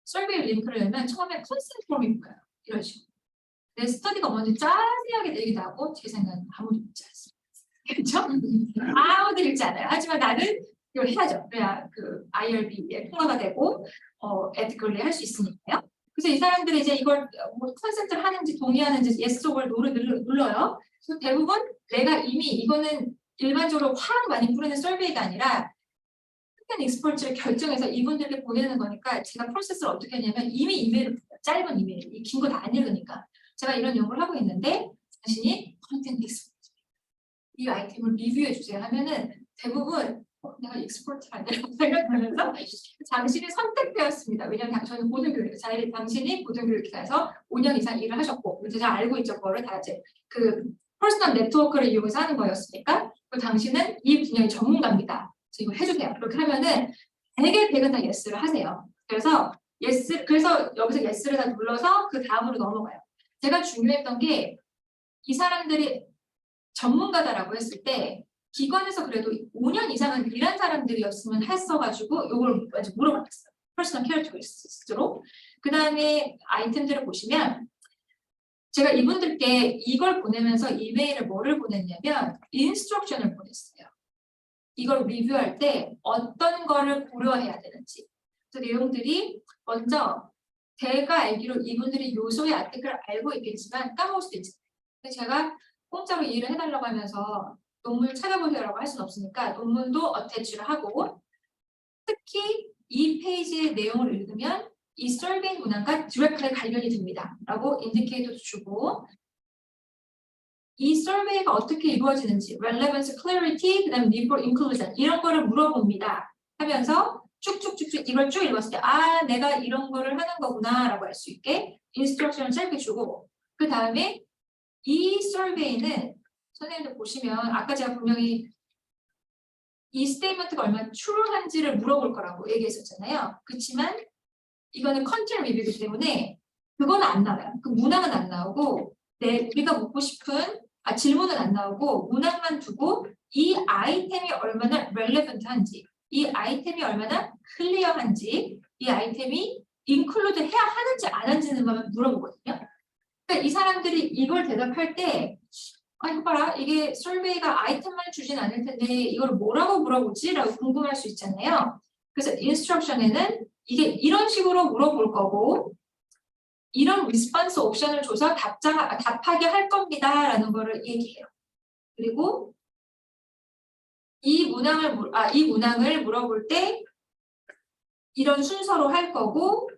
서비에 링크를 넣으면 처음에 컨센트 폼이 보여요. 이런 식으로. 내 스터디가 뭔지 자세하게 내기도 하고 제 생각은 아무도 읽지 않습니다. 그렇죠? 아무도 읽지 않아요. 하지만 나는 이걸 해야죠. 그래야 그 IRB에 통과가 되고 에티컬리 할 수 있으니까요. 그래서 이 사람들이 이제 이걸 뭐 컨센트를 하는지 동의하는지 yes or no를 눌러요. 그래서 대부분 내가 이미 이거는 일반적으로 확 많이 뿌리는 서베이가 아니라 특정 익스퍼트를 결정해서 이분들께 보내는 거니까 제가 프로세스를 어떻게 하냐면 이미 이메일을 보내요. 짧은 이메일, 긴 거 다 안 읽으니까 제가 이런 연구를 하고 있는데 당신이 컨텐츠 익스퍼트 이 아이템을 리뷰해 주세요 하면은 대부분 내가 익스퍼트가 아니라고 생각하면서 당신이 선택되었습니다. 왜냐하면 저는 고등교육, 당신이 고등교육기관에서 5년 이상 일을 하셨고 제가 알고 있죠. 그거를 다 이제 그 퍼스널 네트워크를 이용해서 하는 거였으니까 당신은 이 분야의 전문가입니다. 그래서 이거 해주세요. 그렇게 하면은 되게 대부분 다 예스를 하세요. 그래서 그래서 여기서 예스를 다 눌러서 그 다음으로 넘어가요. 제가 중요했던 게 이 사람들이 전문가다라고 했을 때 기관에서 그래도 5년 이상은 일한 사람들이었으면 했어가지고 이걸 먼저 물어봤어요. 퍼스널 캐릭터리스트로. 그 다음에 아이템들을 보시면 제가 이분들께 이걸 보내면서 이메일을 뭐를 보냈냐면 인스트럭션을 보냈어요. 이걸 리뷰할 때 어떤 거를 고려해야 되는지. 그 내용들이 먼저 제가 알기로 이분들이 요소의 아티클을 알고 있겠지만 까먹을 수도 있잖아요. 근데 제가 공짜로 일을 해달라고 하면서 논문을 찾아보세요라고 할 수는 없으니까 논문도 어태치를 하고 특히 이 페이지의 내용을 읽으면 이 서베이 문항과 디렉트하게 관련이 됩니다. 라고 인디케이터도 주고 이 서베이가 어떻게 이루어지는지 relevance, clarity, 그 다음에 need for inclusion 이런 거를 물어봅니다. 하면서 쭉쭉쭉쭉 이걸 쭉 읽었을 때 아 내가 이런 거를 하는 거구나 라고 할 수 있게 인스트럭션을 짧게 주고 그 다음에 이 서베이는 선생님들 보시면 아까 제가 분명히 이 스테이트먼트가 얼마나 true한지를 물어볼 거라고 얘기했었잖아요. 그렇지만 이거는 컨텐츠 리뷰이기 때문에 그건 안 나와요. 그 문항은 안 나오고 우리가 묻고 싶은 질문은 안 나오고 문항만 두고 이 아이템이 얼마나 relevant한지 이 아이템이 얼마나 클리어한지 이 아이템이 인클루드 해야 하는지 안 하는지는 물어보거든요. 그러니까 이 사람들이 이걸 대답할 때 이거 봐라 이게 설베이가 아이템만 주진 않을 텐데 이걸 뭐라고 물어보지? 라고 궁금할 수 있잖아요. 그래서 인스트럭션에는 이게 이런 식으로 물어볼 거고 이런 리스폰스 옵션을 줘서 답하게 할 겁니다 라는 거를 얘기해요. 그리고 이 문항을 물어볼 때 이런 순서로 할 거고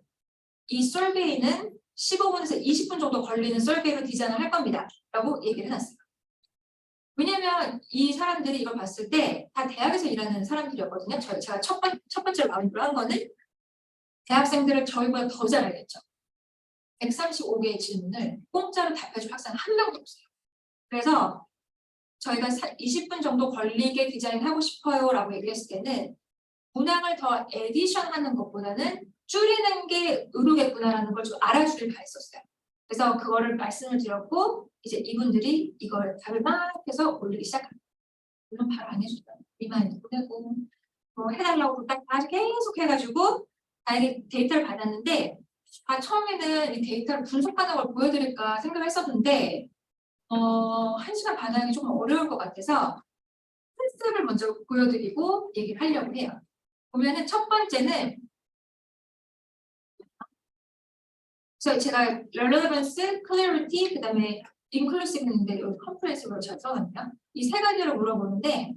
이 설베이는 15분에서 20분 정도 걸리는 설베이로 디자인을 할 겁니다 라고 얘기를 해놨어요. 왜냐면 이 사람들이 이걸 봤을 때 다 대학에서 일하는 사람들이었거든요. 제가 첫 번째로 마음으로 한 거는 대학생들을 저희보다 더 잘 알겠죠. 135개의 질문을 공짜로 답해줄 학생 한 명도 없어요. 그래서 저희가 20분 정도 걸리게 디자인하고 싶어요 라고 얘기했을 때는 문항을 더 에디션하는 것보다는 줄이는 게 의도겠구나라는 걸 좀 알아주길 바랬었어요. 그래서 그거를 말씀을 드렸고 이제 이분들이 이걸 답을 막 해서 올리기 시작합니다. 물론 바로 안 해주죠. 리마인드 보내고 뭐 해달라고 딱 계속 해가지고 다행히 데이터를 받았는데 처음에는 이 데이터를 분석하는 걸 보여드릴까 생각을 했었는데 1시간 반 하기 좀 어려울 것 같아서 실습을 먼저 보여드리고 얘기를 하려고 해요. 보면은 첫 번째는 제가 relevance, clarity, 그 다음에 inclusive인데 여기 comprehensive로 잘 써놨네요. 이 세 가지를 물어보는데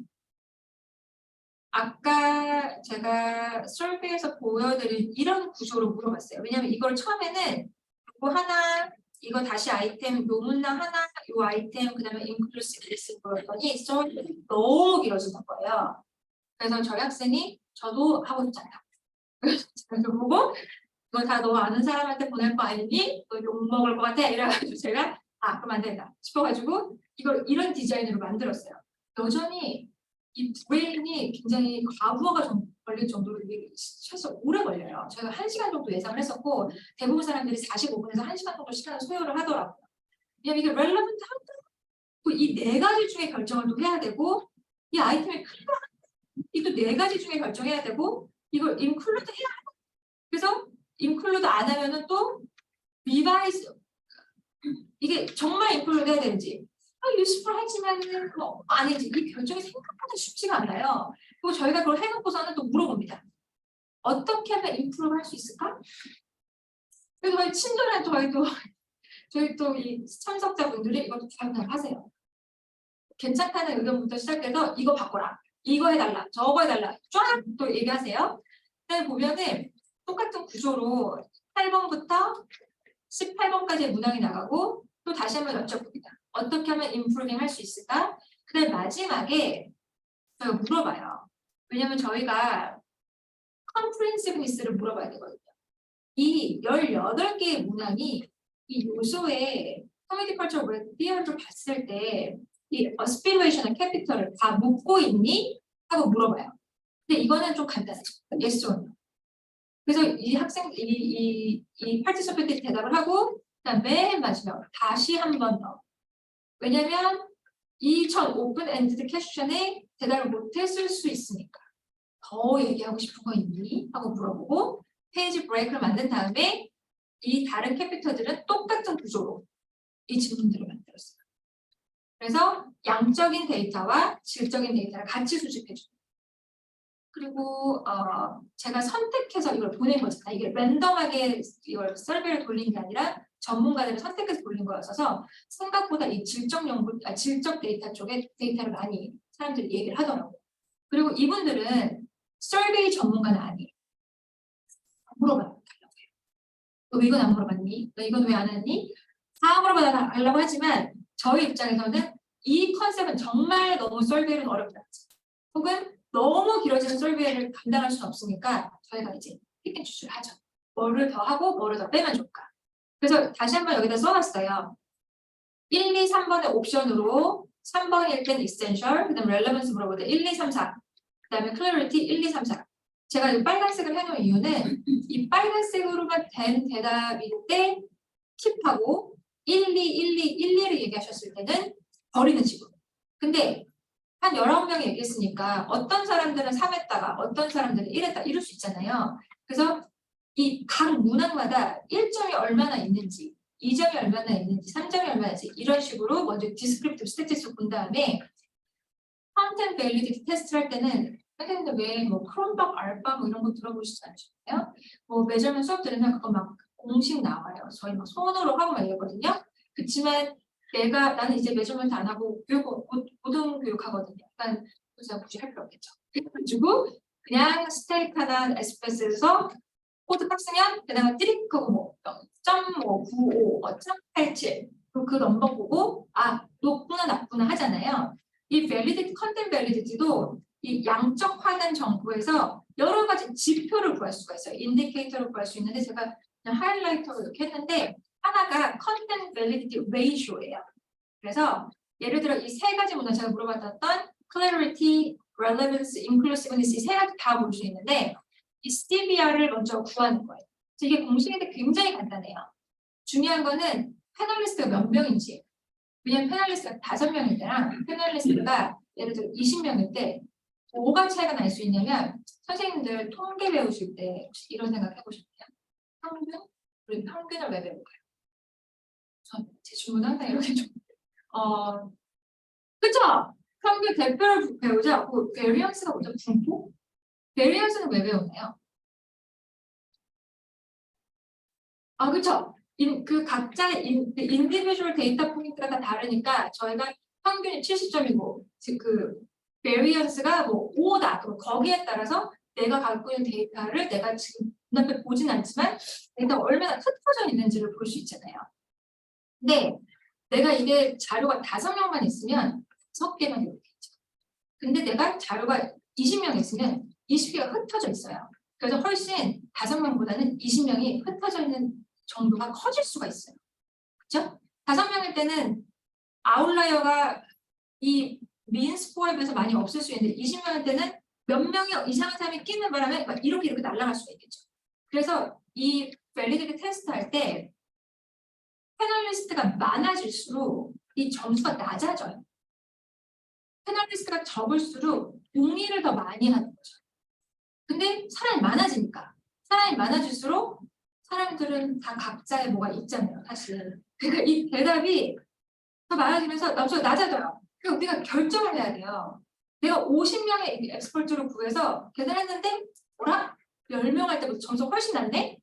아까 제가 설베이에서 보여드린 이런 구조로 물어봤어요. 왜냐하면 이걸 처음에는 이거 하나, 이거 다시 아이템, 요 문항 하나, 요 아이템, 그 다음에 inclusive 쓰고 그랬더니 너무 길어지는 거예요. 그래서 저희 학생이 저도 하고 싶잖아요. 그래서 제가 보고 이거 다 너 아는 사람한테 보낼 거 아니니? 너 욕먹을 것 같아? 이래가지고 제가 그럼 안 된다 싶어가지고 이걸 이런 디자인으로 만들었어요. 여전히 이 브레인이 굉장히 과부하가 좀 걸릴 정도로 이게 최소 오래 걸려요. 저희가 1시간 정도 예상을 했었고 대부분 사람들이 45분에서 1시간 정도 시간을 소요를 하더라고요. 왜냐면 이게 렐러먼트 하고 이 네 가지 중에 결정을 또 해야 되고 이 아이템이 이또 네 가지 중에 결정해야 되고 이걸 인클루드 해야 하고 그래서 인클루드 안 하면은 또 리바이스 이게 정말 인클루드 해야 되는지 유스풀 하지만은 뭐 아니지 이 결정이 생각보다 쉽지가 않아요. 그리고 저희가 그걸 해놓고서는 또 물어봅니다. 어떻게 하면 인프루브 할 수 있을까? 그래서 저희 친절한 저희 또 이 참석자분들이 이것도 잘 하세요. 괜찮다는 의견부터 시작해서 이거 바꿔라, 이거 해달라, 저거 해달라 쫙 또 얘기하세요. 그다음에 보면은 똑같은 구조로 8번부터 18번까지의 문항이 나가고 또 다시 한번 여쭤봅니다. 어떻게 하면 임프루빙 할 수 있을까? 그다음에 마지막에 저희가 물어봐요. 왜냐면 저희가 컴프렌시브니스를 물어봐야 되거든요. 이 18개의 문항이 이 요소의 커뮤니티 컬처 웨비어를 봤을 때 이 어스피레이션을 캐피털을 다 묻고 있니? 하고 물어봐요. 근데 이거는 좀 간단해요. yes or no. 그래서 이 학생 이 파티시퍼들이 대답을 하고 그다음 맨 마지막 다시 한 번 더. 왜냐면 이 첫 오픈 엔드 퀘스천에 대답을 못했을 수 있으니까 더 얘기하고 싶은 거 있니? 하고 물어보고 페이지 브레이크를 만든 다음에 이 다른 캐피터들은 똑같은 구조로 이 질문들을 만들었어요. 그래서 양적인 데이터와 질적인 데이터를 같이 수집해줍니다. 그리고 제가 선택해서 이걸 보낸 거잖아요. 이게 랜덤하게 이걸 서비를 돌린 게 아니라 전문가들을 선택해서 돌린 거였어서 생각보다 이 질적 데이터 쪽에 데이터를 많이 사람들이 얘기를 하더라고요. 그리고 이분들은 서베이 전문가는 아니에요. 물어봐요. 너 이건 안 물어봤니? 너 이건 왜 안 했니? 다 물어봐달라고 하지만 저희 입장에서는 이 컨셉은 정말 너무 설베이는 어렵다. 혹은 너무 길어지는 설베이를 감당할 수는 없으니까 저희가 이제 픽앤추스를 하죠. 뭐를 더 하고 뭐를 더 빼면 좋을까. 그래서 다시 한번 여기다 써놨어요. 1, 2, 3번의 옵션으로 3번일 땐 essential, 그 다음에 relevance 물어보다 1, 2, 3, 4, 그 다음에 clarity 1, 2, 3, 4. 제가 이 빨간색을 해놓은 이유는 이 빨간색으로만 된 대답일 때 킵하고 1, 2, 1, 2, 1, 2를 얘기하셨을 때는 버리는 식으로. 근데 한 19명이 얘기했으니까 어떤 사람들은 3했다가 어떤 사람들은 1했다 이럴 수 있잖아요. 그래서 이 각 문항마다 1점이 얼마나 있는지 2점이 얼마나 있는지 3점이 얼마나 있는지 이런 식으로 먼저 디스크립티브 스태티스를 본 다음에 컨텐트 밸리디티 테스트를 할 때는 선생님들 왜 뭐 크롬박, 알바 뭐 이런 거 들어보시지 않으셨나요? 뭐 매저먼 수업 들으면 그거 막 공식 나와요. 저희 막 손으로 하고 막 이러거든요. 그렇지만 나는 이제 매저먼트 안 하고 고등 교육하거든요. 약간 제가 굳이 할 필요 없겠죠. 그래가지고 그냥 스테이크나 에스프레소에서 코드 딱 쓰면 그다음에 띠릭하고 뭐 0.95, 0.87 그 넘버 보고 높구나 낮구나 하잖아요. 이 밸리디티, 컨텐트 밸리디티도 이 양적화된 정보에서 여러 가지 지표를 구할 수가 있어요. 인디케이터를 구할 수 있는데 제가 그냥 하이라이터로 이렇게 했는데 하나가 컨텐트 밸리디티 레이쇼예요. 그래서 예를 들어 이 세 가지 문항 제가 물어봤던 clarity, relevance, inclusiveness 이 세 가지 다 볼 수 있는데 이 STBR을 먼저 구하는 거예요. 그래서 이게 공식인데 굉장히 간단해요. 중요한 거는 패널리스트가 몇 명인지. 왜냐면 패널리스트가 5명일 때랑 패널리스트가 예를 들어 20명일 때 뭐가 차이가 날 수 있냐면 선생님들 통계 배우실 때 혹시 이런 생각 해보셨나요? 평균? 우리 평균을 왜 배울까요? 제 질문은 항상 이렇게 좀 그쵸? 평균 대표를 배우자. 그 베리언스가 뭐죠? 분포? 베리언스는 왜 배우나요? 그쵸? 그 각자의 인디비주얼 데이터 포인트가 다 다르니까 저희가 평균이 70점이고 그 베리언스가 뭐 5다. 그럼 거기에 따라서 내가 갖고 있는 데이터를 내가 지금 눈앞에 보진 않지만 데이터가 얼마나 흩어져 있는지를 볼 수 있잖아요. 근데 내가 이게 자료가 5명만 있으면 5개만 이렇게 있죠. 근데 내가 자료가 20명 있으면 20개가 흩어져 있어요. 그래서 훨씬 5명보다는 20명이 흩어져 있는 정도가 커질 수가 있어요. 그렇죠? 5명일 때는 아웃라이어가 이 민 스코어에 비해서 많이 없을 수 있는데 20명일 때는 몇 명이 이상한 사람이 끼는 바람에 막 이렇게 날아갈 수가 있겠죠. 그래서 이 밸리디티 테스트 할 때 패널리스트가 많아질수록 이 점수가 낮아져요. 패널리스트가 적을수록 동의를 더 많이 하는 거죠. 근데 사람이 많아지니까 사람이 많아질수록 사람들은 다 각자의 뭐가 있잖아요, 사실. 그러니까 이 대답이 더 많아지면서 점수가 낮아져요. 그러니까 우리가 결정을 해야 돼요. 내가 50명의 엑스퍼트를 구해서 계산했는데 뭐라? 10명 할 때부터 점수가 훨씬 낮네?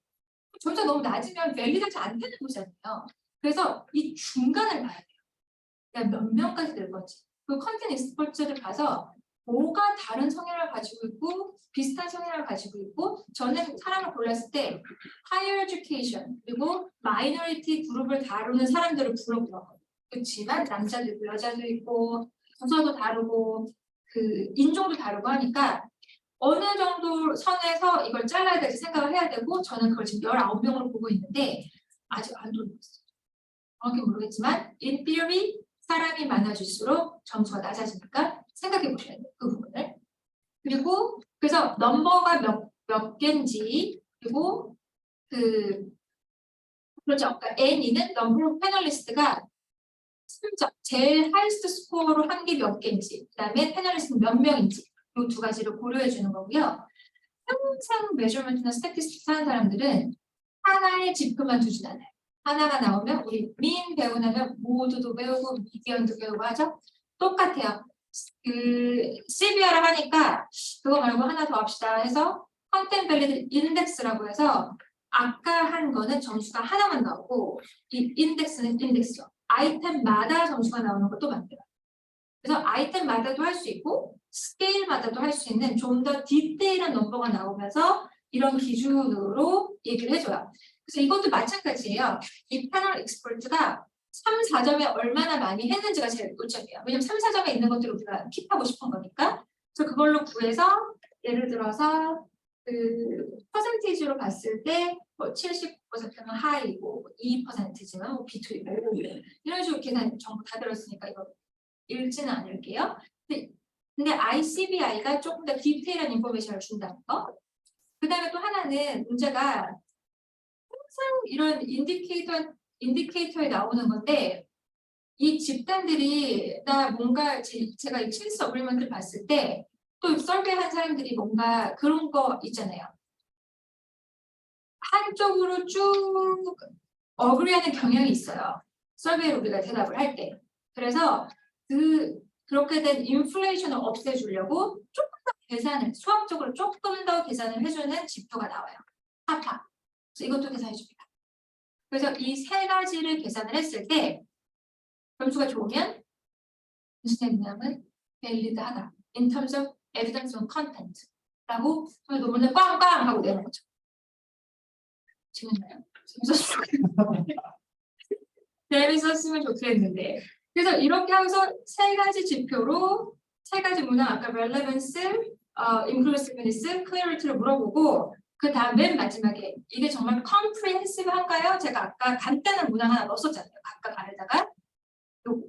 점수가 너무 낮으면 밸리드하지 않다는 거잖아요. 그래서 이 중간을 봐야 돼요. 내가 몇 명까지 될 건지. 그 컨텐츠 익스퍼트를 봐서 뭐가 다른 성향을 가지고 있고 비슷한 성향을 가지고 있고 저는 사람을 골랐을 때 higher education 그리고 마이너리티 그룹을 다루는 사람들을 불러보았거든요. 그렇지만 남자도 있고 여자도 있고 부서도 다르고 그 인종도 다르고 하니까 어느 정도 선에서 이걸 잘라야 될지 생각을 해야 되고 저는 그걸 지금 19명을 보고 있는데 아직 안 돌렸어요. 정확히 모르겠지만 in theory 사람이 많아질수록 점수가 낮아지니까 생각해 보셔야 돼요. 그 부분을. 그리고 그래서 넘버가 몇 개인지 그리고 그렇죠. 그러니까 N이는 넘버 오브 패널리스트가 슬쩍 제일 하이스트 스코어로 한 게 몇 개인지 그다음에 패널리스트는 몇 명인지 이 두 가지를 고려해 주는 거고요. 항상 메저먼트나 스태티스틱 하는 사람들은 하나의 지표만 두진 않아요. 하나가 나오면 우리 민 배우고 나면 모두도 배우고 미디언도 배우고 하죠. 똑같아요. 그 CBR을 하니까 그거 말고 하나 더 합시다 해서 컨텐츠 밸리드 인덱스라고 해서 아까 한 거는 점수가 하나만 나오고 이 인덱스는 인덱스죠. 아이템마다 점수가 나오는 것도 많대요. 그래서 아이템마다도 할 수 있고 스케일마다도 할 수 있는 좀 더 디테일한 넘버가 나오면서 이런 기준으로 얘기를 해줘요. 그래서 이것도 마찬가지예요. 이 패널 익스퍼트가 3, 4점에 얼마나 많이 했는지가 제일 요점이에요. 왜냐면 3, 4점에 있는 것들을 우리가 킵하고 싶은 거니까. 그래서 그걸로 구해서 예를 들어서 그 퍼센테이지로 봤을 때 뭐 70%는 하이고 2%지만 뭐 비투이고 이런 식으로 계산 전부 다 들었으니까 이거 읽지는 않을게요. 근데 ICBI가 조금 더 디테일한 인포메이션을 준다는 거. 그 다음에 또 하나는 문제가 항상 이런 인디케이터에 나오는 건데 이 집단들이 나 뭔가 제가 이 칠스 어그리먼트를 봤을 때 또 설베이한 사람들이 뭔가 그런 거 있잖아요. 한쪽으로 쭉 어그리하는 경향이 있어요. 설베이로 우리가 대답을 할 때. 그래서 그렇게 된 인플레이션을 없애주려고 조금 더 계산을 수학적으로 조금 더 계산을 해주는 지표가 나와요. 하파. 그래서 이것도 계산해 줍니다. 그래서 이 세 가지를 계산을 했을 때 점수가 좋으면 무슨 얘기냐면 밸리드하다. In terms of evidence on content. 라고 논문을 꽝꽝 하고 내는 거죠. 재밌나요? 재밌었으면 좋겠는데. 그래서 이렇게 하면서 세 가지 지표로 세 가지 문항 아까 relevance, inclusiveness, clarity를 물어보고 그 다음 맨 마지막에 이게 정말 comprehensive한가요? 제가 아까 간단한 문항 하나 넣었었잖아요. 각각 안에다가 요거.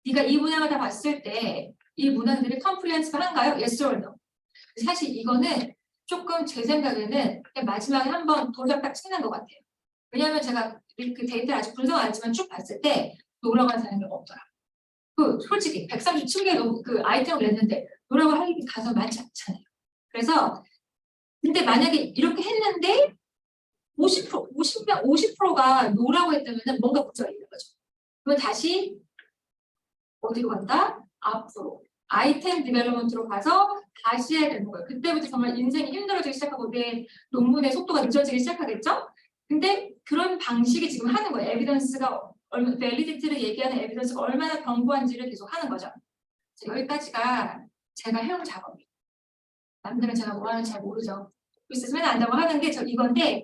네가 이 문항을 다 봤을 때 이 문항들이 comprehensive한가요? Yes or no? 사실 이거는 조금 제 생각에는 그냥 마지막에 한번 도장 딱 치는 것 같아요. 왜냐하면 제가 그 데이터를 아직 분석 안 했지만 쭉 봤을 때 노력한 사람이 없더라. 그 솔직히 137개 그 아이템을 냈는데 노력을 할 가서 많지 않잖아요. 그래서 근데 만약에 이렇게 했는데 50%가 노라고 했다면 뭔가 문제가 있는 거죠. 그러면 다시 어디로 간다? 앞으로. 아이템 디벨롭먼트로 가서 다시 해야 되는 거예요. 그때부터 정말 인생이 힘들어지기 시작하고 내 논문의 속도가 늦어지기 시작하겠죠? 근데 그런 방식이 지금 하는 거예요. 에비던스가 밸리디티를 얘기하는 에비던스가 얼마나 견고한지를 계속 하는 거죠. 여기까지가 제가 해온 작업이에요. 남들은 제가 뭐 하는지 잘 모르죠. 그래서 맨날 안다고 하는 게 저 이건데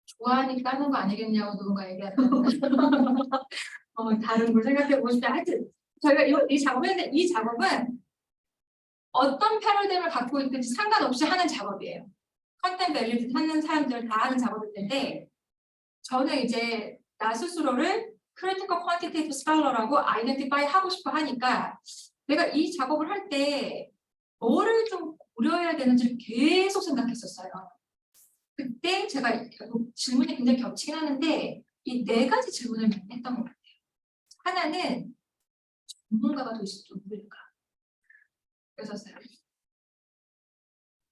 좋아하니까 하는 거 아니겠냐고 누군가 얘기하는 다른 걸 생각해보고 싶다. 하여튼 저희가 이 작업을 했는데 이 작업은 어떤 패러다임을 갖고 있든지 상관없이 하는 작업이에요. 컨텐츠 밸리디티 하는 사람들은 다 하는 작업일 텐데 저는 이제 나 스스로를 크리티컬 퀀티테이티브 스칼러라고 아이덴티파이 하고 싶어 하니까 내가 이 작업을 할 때 뭐를 좀 고려해야 되는지를 계속 생각했었어요. 그때 제가 질문이 굉장히 겹치긴 하는데 이 네 가지 질문을 많이 했던 것 같아요. 하나는 전문가가 도대체 누구일까? 그랬었어요.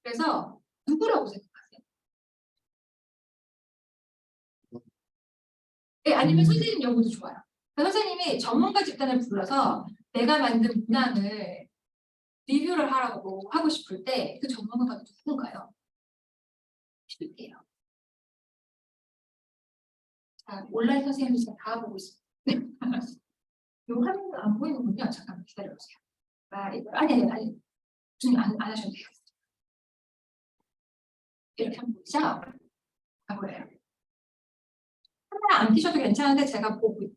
그래서 누구라고 생각하세요? 네, 아니면 선생님 연구도 좋아요. 선생님이 전문가 집단을 불러서 내가 만든 문항을 리뷰를 하라고 하고 싶을 때 그 전문가가 누군가요? 쉽게요. 자, 온라인 선생님들 다 보고 있습니다. 요 화면이 안 보이는군요. 잠깐만 기다려보세요. 아니. 안 하셔도 돼요. 이렇게 하면 보이죠? 안 보여요. 카메라 안 켜셔도 괜찮은데 제가 보고 있어요.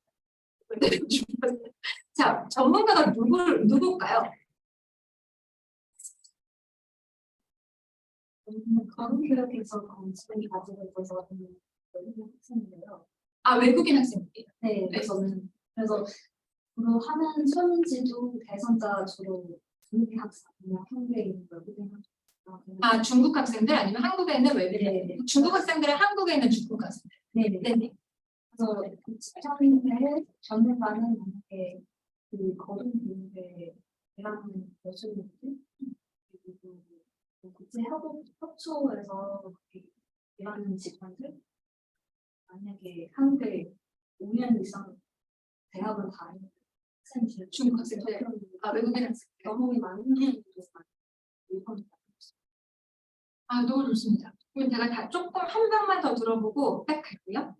자, 전문가가 누굴까요? 건교육에서 지금이 가지고 있어서 학생인데요. 아, 외국인 학생이에요. 네, 그래서 주로 하는 수험지도 대상자 주로 중국 학생이나 한국에 있는 외국인 학생. 아, 중국 학생들 아니면 한국에 있는 외국인 네, 학생들. 중국 학생들은 한국에 있는 중국 학생들. 네. 그래서 직장인의 전문가는 만약에 그 거동 비율에 대한 여성분들 그리고 국제협조에서 일하는 직원들 만약에 한국에 5년 이상 대학을 다니는 학생들 중국 학생들. 외국인 학생. 경험이 많은 분들도 많이 아, 너무 좋습니다. 그럼 제가 다 조금 한 명만 더 들어보고 딱 갈게요.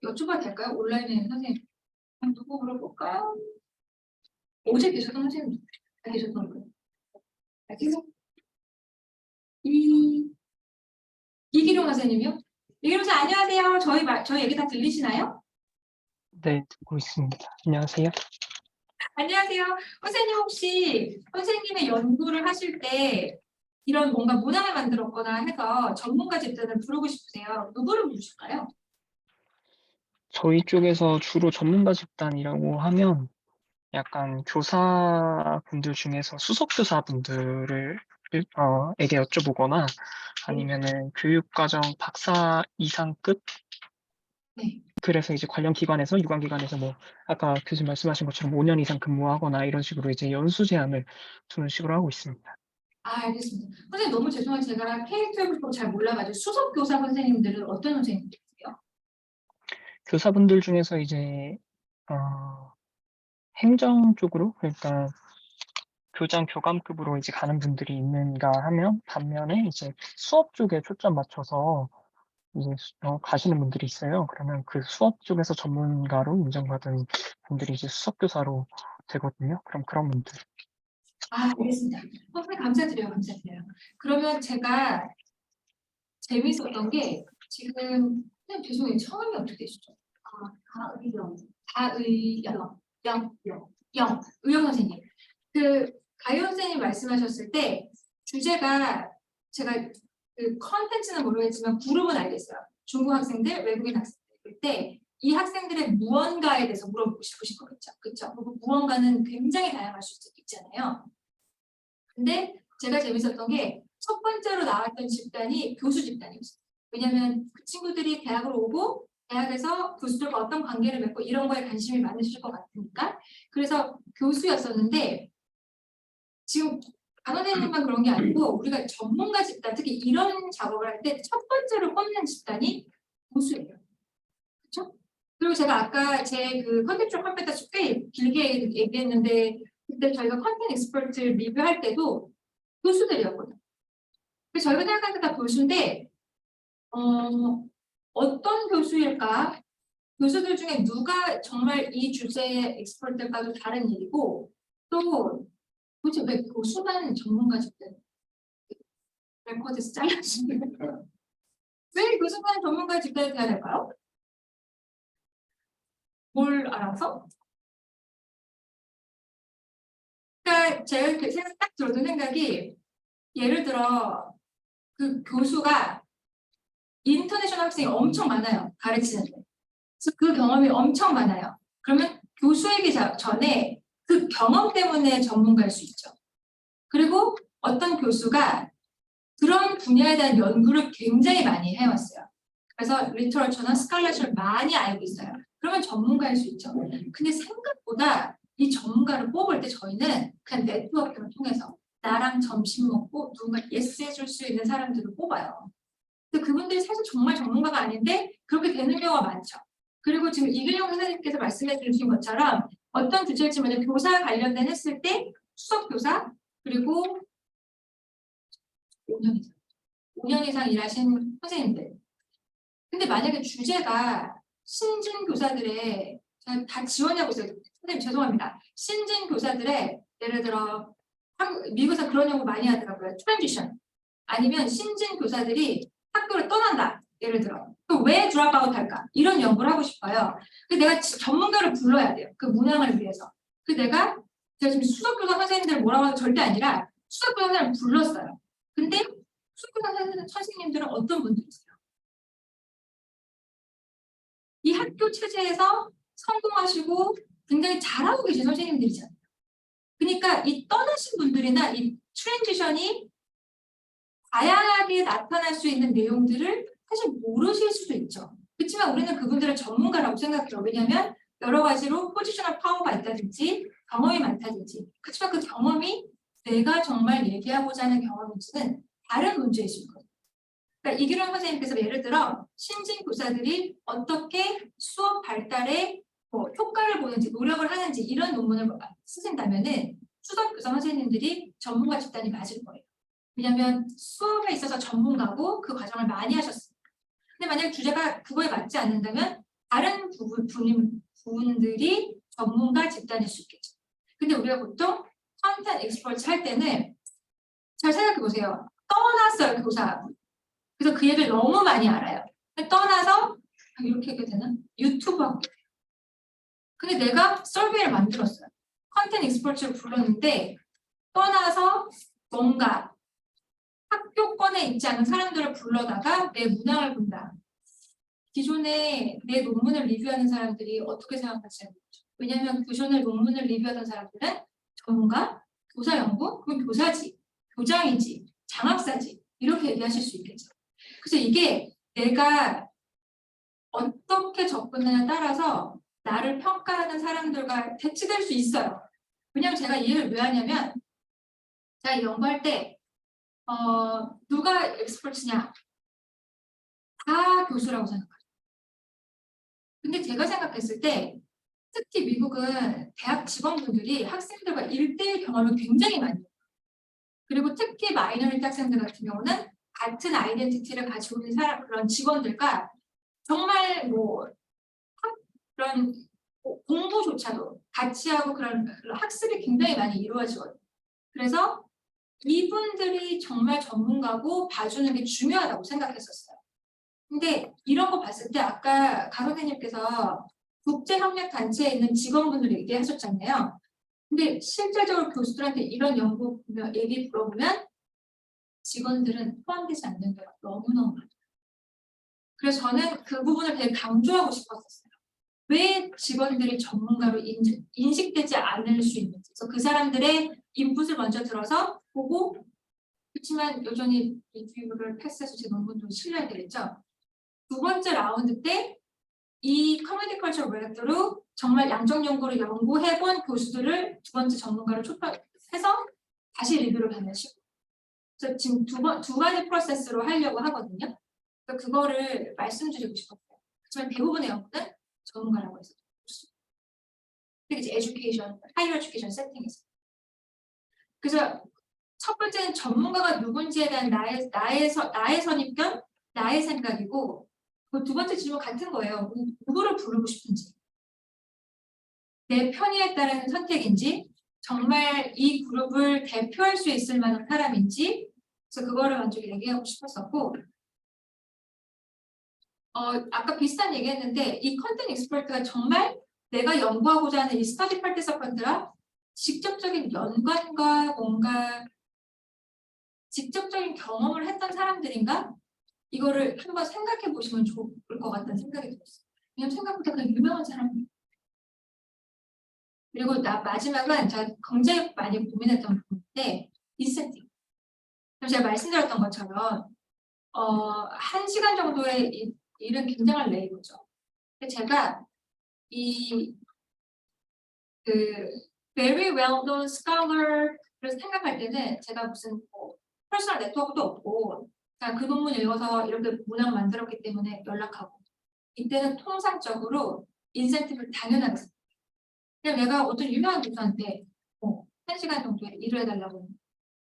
여쭤봐도 될까요? 온라인에 있는 선생님. 누구 물어볼까요? 어제 계셨던 선생님 다 계셨던 거예요. 알겠어요? 이기룡 선생님이요? 이기룡 선생님 안녕하세요. 저희 얘기 다 들리시나요? 네, 듣고 있습니다. 안녕하세요. 안녕하세요. 선생님 혹시 선생님의 연구를 하실 때 이런 뭔가 문항을 만들었거나 해서 전문가 집단을 부르고 싶으세요? 누구를 부르실까요? 저희 쪽에서 주로 전문가 집단이라고 하면 약간 교사분들 중에서 수석교사분들을 에게 여쭤보거나 아니면은 교육과정 박사 이상급 네. 그래서 이제 관련 기관에서 유관기관에서 뭐 아까 교수님 말씀하신 것처럼 5년 이상 근무하거나 이런 식으로 이제 연수 제한을 두는 식으로 하고 있습니다. 아, 알겠습니다. 선생님 너무 죄송해요. 제가 K-12 잘 몰라가지고 수석 교사 선생님들은 어떤 선생님들이세요? 교사분들 중에서 이제 행정 쪽으로 그러니까 교장, 교감급으로 이제 가는 분들이 있는가 하면 반면에 이제 수업 쪽에 초점 맞춰서 이제 가시는 분들이 있어요. 그러면 그 수업 쪽에서 전문가로 인정받은 분들이 이제 수석교사로 되거든요. 그럼 그런 분들. 아, 알겠습니다. 선생님 감사드려요. 그러면 제가 재밌었던 게 지금 선생님 죄송해요. 성함이 어떻게 되시죠? 의영 선생님. 그 가요 선생님 말씀하셨을 때 주제가 제가 그 컨텐츠는 모르겠지만 그룹은 알겠어요. 중국 학생들, 외국인 학생들 때 이 학생들의 무언가에 대해서 물어보고 싶으신 거겠죠. 그렇죠? 그리고 무언가는 굉장히 다양할 수 있잖아요. 근데 제가 재밌었던 게 첫 번째로 나왔던 집단이 교수 집단이었어요. 왜냐하면 그 친구들이 대학을 오고 대학에서 교수들과 어떤 관계를 맺고 이런 거에 관심이 많으실 것 같으니까 그래서 교수였었는데 지금 간호사님만 그런 게 아니고 우리가 전문가 집단 특히 이런 작업을 할 때 첫 번째로 꼽는 집단이 교수예요. 그렇죠? 그리고 제가 아까 제 그 컨텐츠 컴퓨터 꽤 길게 얘기했는데 그때 저희가 컨텐츠 익스퍼트 리뷰할 때도 교수들이었거든요. 그래서 저희가 생각하는 다 교수인데 어떤 교수일까? 교수들 중에 누가 정말 이 주제의 엑스퍼트일까도 다른 일이고 또 도대체 왜 교수만 전문가 집단 레코드에서 잘라주는 거예요? 왜 교수만 전문가 집단이 돼야 될까요? 뭘 알아서? 그러니까 제가 이렇게 생각 딱 들어도 생각이 예를 들어 그 교수가 인터내셔널 학생이 엄청 많아요. 가르치는데. 그래서 그 경험이 엄청 많아요. 그러면 교수이기 전에 그 경험 때문에 전문가일 수 있죠. 그리고 어떤 교수가 그런 분야에 대한 연구를 굉장히 많이 해왔어요. 그래서 리터러처나 스칼렛을 많이 알고 있어요. 그러면 전문가일 수 있죠. 근데 생각보다 이 전문가를 뽑을 때 저희는 그냥 네트워크를 통해서 나랑 점심 먹고 누군가 예스 해줄 수 있는 사람들을 뽑아요. 근데 그분들이 사실 정말 전문가가 아닌데 그렇게 되는 경우가 많죠. 그리고 지금 이근영 선생님께서 말씀해 주신 것처럼 어떤 주제일지 먼저 교사 관련된 했을 때 수석 교사 그리고 5년 이상 일하신 선생님들. 근데 만약에 주제가 신진 교사들의 다 지원해보세요. 선생님 죄송합니다. 신진 교사들의 예를 들어 미국에서 그런 연구 많이 하더라고요. 트랜지션 아니면 신진 교사들이 학교를 떠난다. 예를 들어 왜 드랍아웃 할까? 이런 연구를 하고 싶어요. 내가 전문가를 불러야 돼요. 그 문항을 위해서. 제가 지금 수석교사 선생님들 뭐라고 하는 게 절대 아니라 수석교사 선생님을 불렀어요. 근데 수석교사 선생님들은 어떤 분들이세요? 이 학교 체제에서 성공하시고 굉장히 잘하고 계신 선생님들이잖아요. 그러니까 이 떠나신 분들이나 이 트랜지션이 다양하게 나타날 수 있는 내용들을 사실 모르실 수도 있죠. 그렇지만 우리는 그분들을 전문가라고 생각해요. 왜냐하면 여러 가지로 포지셔널 파워가 있다든지 경험이 많다든지. 그렇지만 그 경험이 내가 정말 얘기하고자 하는 경험인지는 다른 문제일 수 있거든요. 그러니까 이규령 선생님께서 예를 들어 신진 교사들이 어떻게 수업 발달에 효과를 보는지 노력을 하는지 이런 논문을 쓰신다면은 수석교사 선생님들이 전문가 집단이 맞을 거예요. 왜냐하면 수업에 있어서 전문가고 그 과정을 많이 하셨습니다. 근데 만약 주제가 그거에 맞지 않는다면 다른 부분들이 전문가 집단일 수 있겠죠. 근데 우리가 보통 컨텐츠 익스퍼트 할 때는 잘 생각해 보세요. 떠났어요, 교사. 그래서 그 얘기를 너무 많이 알아요. 떠나서 이렇게 해도 되나? 유튜브 하고. 근데 내가 서베이를 만들었어요. 컨텐츠 익스퍼트를 불렀는데 떠나서 뭔가 학교권에 있지 않은 사람들을 불러다가 내 문항을 본다. 기존에 내 논문을 리뷰하는 사람들이 어떻게 생각할지 모르죠. 왜냐하면 기존에 논문을 리뷰하던 사람들은 전문가, 교사 연구, 그럼 교사지, 교장이지, 장학사지 이렇게 얘기하실 수 있겠죠. 그래서 이게 내가 어떻게 접근하냐에 따라서 나를 평가하는 사람들과 대치될 수 있어요. 왜냐하면 제가 이 얘기를 왜 하냐면 제가 연구할 때 누가 엑스퍼트냐? 다 교수라고 생각해요. 근데 제가 생각했을 때 특히 미국은 대학 직원분들이 학생들과 1대1 경험을 굉장히 많이 해요. 그리고 특히 마이너리티 학생들 같은 경우는 같은 아이덴티티를 가지고 있는 그런 직원들과 정말 그런 공부조차도 같이 하고 그런 학습이 굉장히 많이 이루어지거든요. 그래서 이분들이 정말 전문가고 봐주는 게 중요하다고 생각했었어요. 근데 이런 거 봤을 때 아까 가 선생님께서 국제협력단체에 있는 직원분들 얘기하셨잖아요. 근데 실질적으로 교수들한테 이런 연구 얘기 물어보면 직원들은 포함되지 않는 경우가 너무너무 많아요. 그래서 저는 그 부분을 되게 강조하고 싶었었어요. 왜 직원들이 전문가로 인식되지 않을 수 있는지. 그래서 그 사람들의 인풋을 먼저 들어서 보고 그렇지만 여전히 리뷰를 패스해서 제 논문도 실려야 되겠죠. 두 번째 라운드 때 이 커뮤니티 컬처 브레이크로 정말 양적 연구를 연구해본 교수들을 두 번째 전문가로 초청해서 다시 리뷰를 받는 식으로. 그래서 지금 두 가지 프로세스로 하려고 하거든요. 그래서 그거를 말씀드리고 싶었어요. 하지만 대부분의 연구는 전문가라고 해서 특히 이제 에듀케이션, 하이어 에듀케이션 세팅에서. 그래서 첫 번째는 전문가가 누군지에 대한 나의 선입견, 나의 생각이고 그 두 번째 질문 같은 거예요. 누구를 부르고 싶은지. 내 편의에 따른 선택인지 정말 이 그룹을 대표할 수 있을 만한 사람인지 그래서 그거를 먼저 얘기하고 싶었었고 아까 비슷한 얘기했는데 이 컨텐츠 익스퍼트가 정말 내가 연구하고자 하는 이 스터디 파티서펀트와 직접적인 연관과 뭔가 직접적인 경험을 했던 사람들인가? 이거를 한번 생각해 보시면 좋을 것 같다는 생각이 들었어요. 왜냐면 생각보다 그 유명한 사람들. 그리고 마지막은 제가 굉장히 많이 고민했던 부분인데 인센티브. 제가 말씀드렸던 것처럼 1시간 정도의 일은 굉장한 레이버죠. 제가 very well-known scholar를 생각할 때는 제가 무슨 퍼스널 네트워크도 없고 그냥 그 논문 읽어서 이렇게 문항 만들었기 때문에 연락하고 이때는 통상적으로 인센티브를 당연하게 씁니다. 그냥 내가 어떤 유명한 교수한테 1시간 정도에 일을 해달라고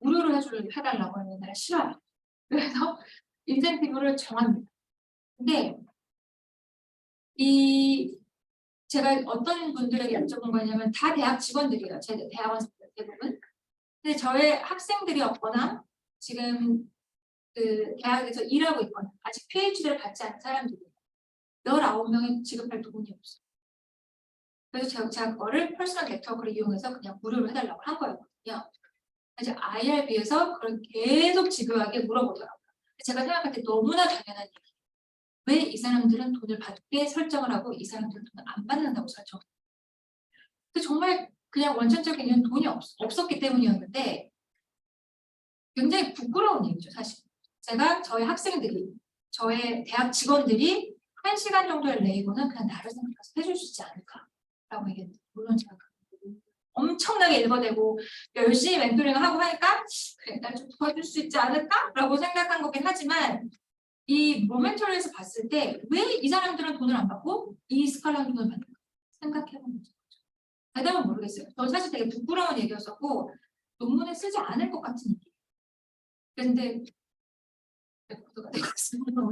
무료로 해달라고 하면 내가 싫어요. 그래서 인센티브를 정합니다. 근데 이 제가 어떤 분들에게 여쭤본 거냐면 다 대학 직원들이에요. 제 대학원 대부분. 근데 저의 학생들이 없거나 지금 그 대학에서 일하고 있거나 아직 PhD를 받지 않은 사람들이 19명이 지급할 돈이 없어요. 그래서 제가 그거를 퍼스널 네트워크를 이용해서 그냥 무료로 해달라고 한 거였거든요. 이제 IRB에서 그런 계속 집요하게 물어보더라고요. 제가 생각할 때 너무나 당연한 얘기. 왜 이 사람들은 돈을 받게 설정을 하고 이 사람들은 돈을 안 받는다고 설정을 해요. 근데 정말 그냥 원천적인 이유는 돈이 없었기 때문이었는데 굉장히 부끄러운 얘기죠, 사실. 제가 저희 학생들이, 저의 대학 직원들이 1시간 정도의 레이버는 그냥 나를 생각해서 해줄 수 있지 않을까라고 얘기했는데 물론 제가 엄청나게 일궈내고 열심히 멘토링을 하고 하니까 그래, 날 좀 도와줄 수 있지 않을까라고 생각한 거긴 하지만 이 모멘토리에서 봤을 때 왜 이 사람들은 돈을 안 받고 이 스칼라는 돈을 받는가 생각해보는 거죠. 대답은 모르겠어요. 저는 사실 되게 부끄러운 얘기였었고 논문에 쓰지 않을 것 같은 얘기. 그런데 레코드가 되고 있습니다.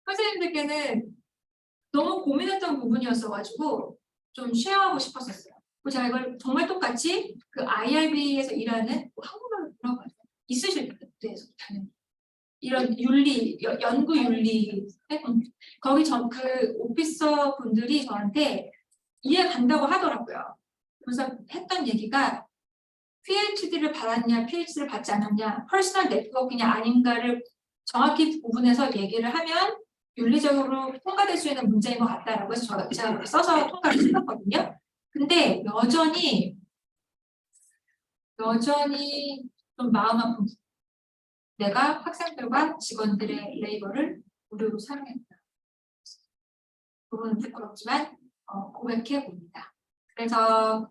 선생님들께는 너무 고민했던 부분이었어가지고 좀 쉐어하고 싶었었어요. 그리고 제가 이걸 정말 똑같이 그 IRB에서 일하는 한국말로 뭐라고 하죠? 있으실 때에서 당연히 이런 윤리, 연구 윤리 거기 그 오피서 분들이 저한테 이해 간다고 하더라고요. 그래서 했던 얘기가 PhD를 받았냐, PhD를 받지 않았냐, 퍼스널 네트워크냐 아닌가를 정확히 구분해서 얘기를 하면 윤리적으로 통과될 수 있는 문제인 것 같다라고 해서 제가 써서 통과를 시켰거든요. 근데 여전히 좀 마음 아픈 부분. 내가 학생들과 직원들의 레이버를 무료로 사용했다. 부분은 부끄럽지만 고백해 봅니다. 그래서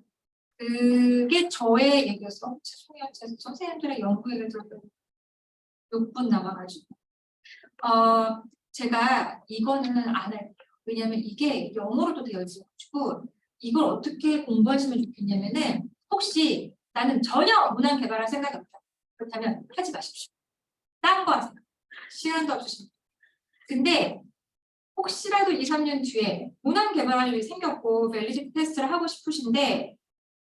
그게 저의 얘기였어. 죄송해요. 제 선생님들의 연구에 좀 6분 남아가지고. 제가 이거는 안 할게요. 왜냐하면 이게 영어로도 되어 있어가지고 이걸 어떻게 공부하시면 좋겠냐면은 혹시 나는 전혀 문항 개발할 생각이 없다. 그렇다면 하지 마십시오. 딴 거 하세요. 시간도 없으십니다. 근데 혹시라도 2, 3년 뒤에 문항 개발할 일이 생겼고 밸리디티 테스트를 하고 싶으신데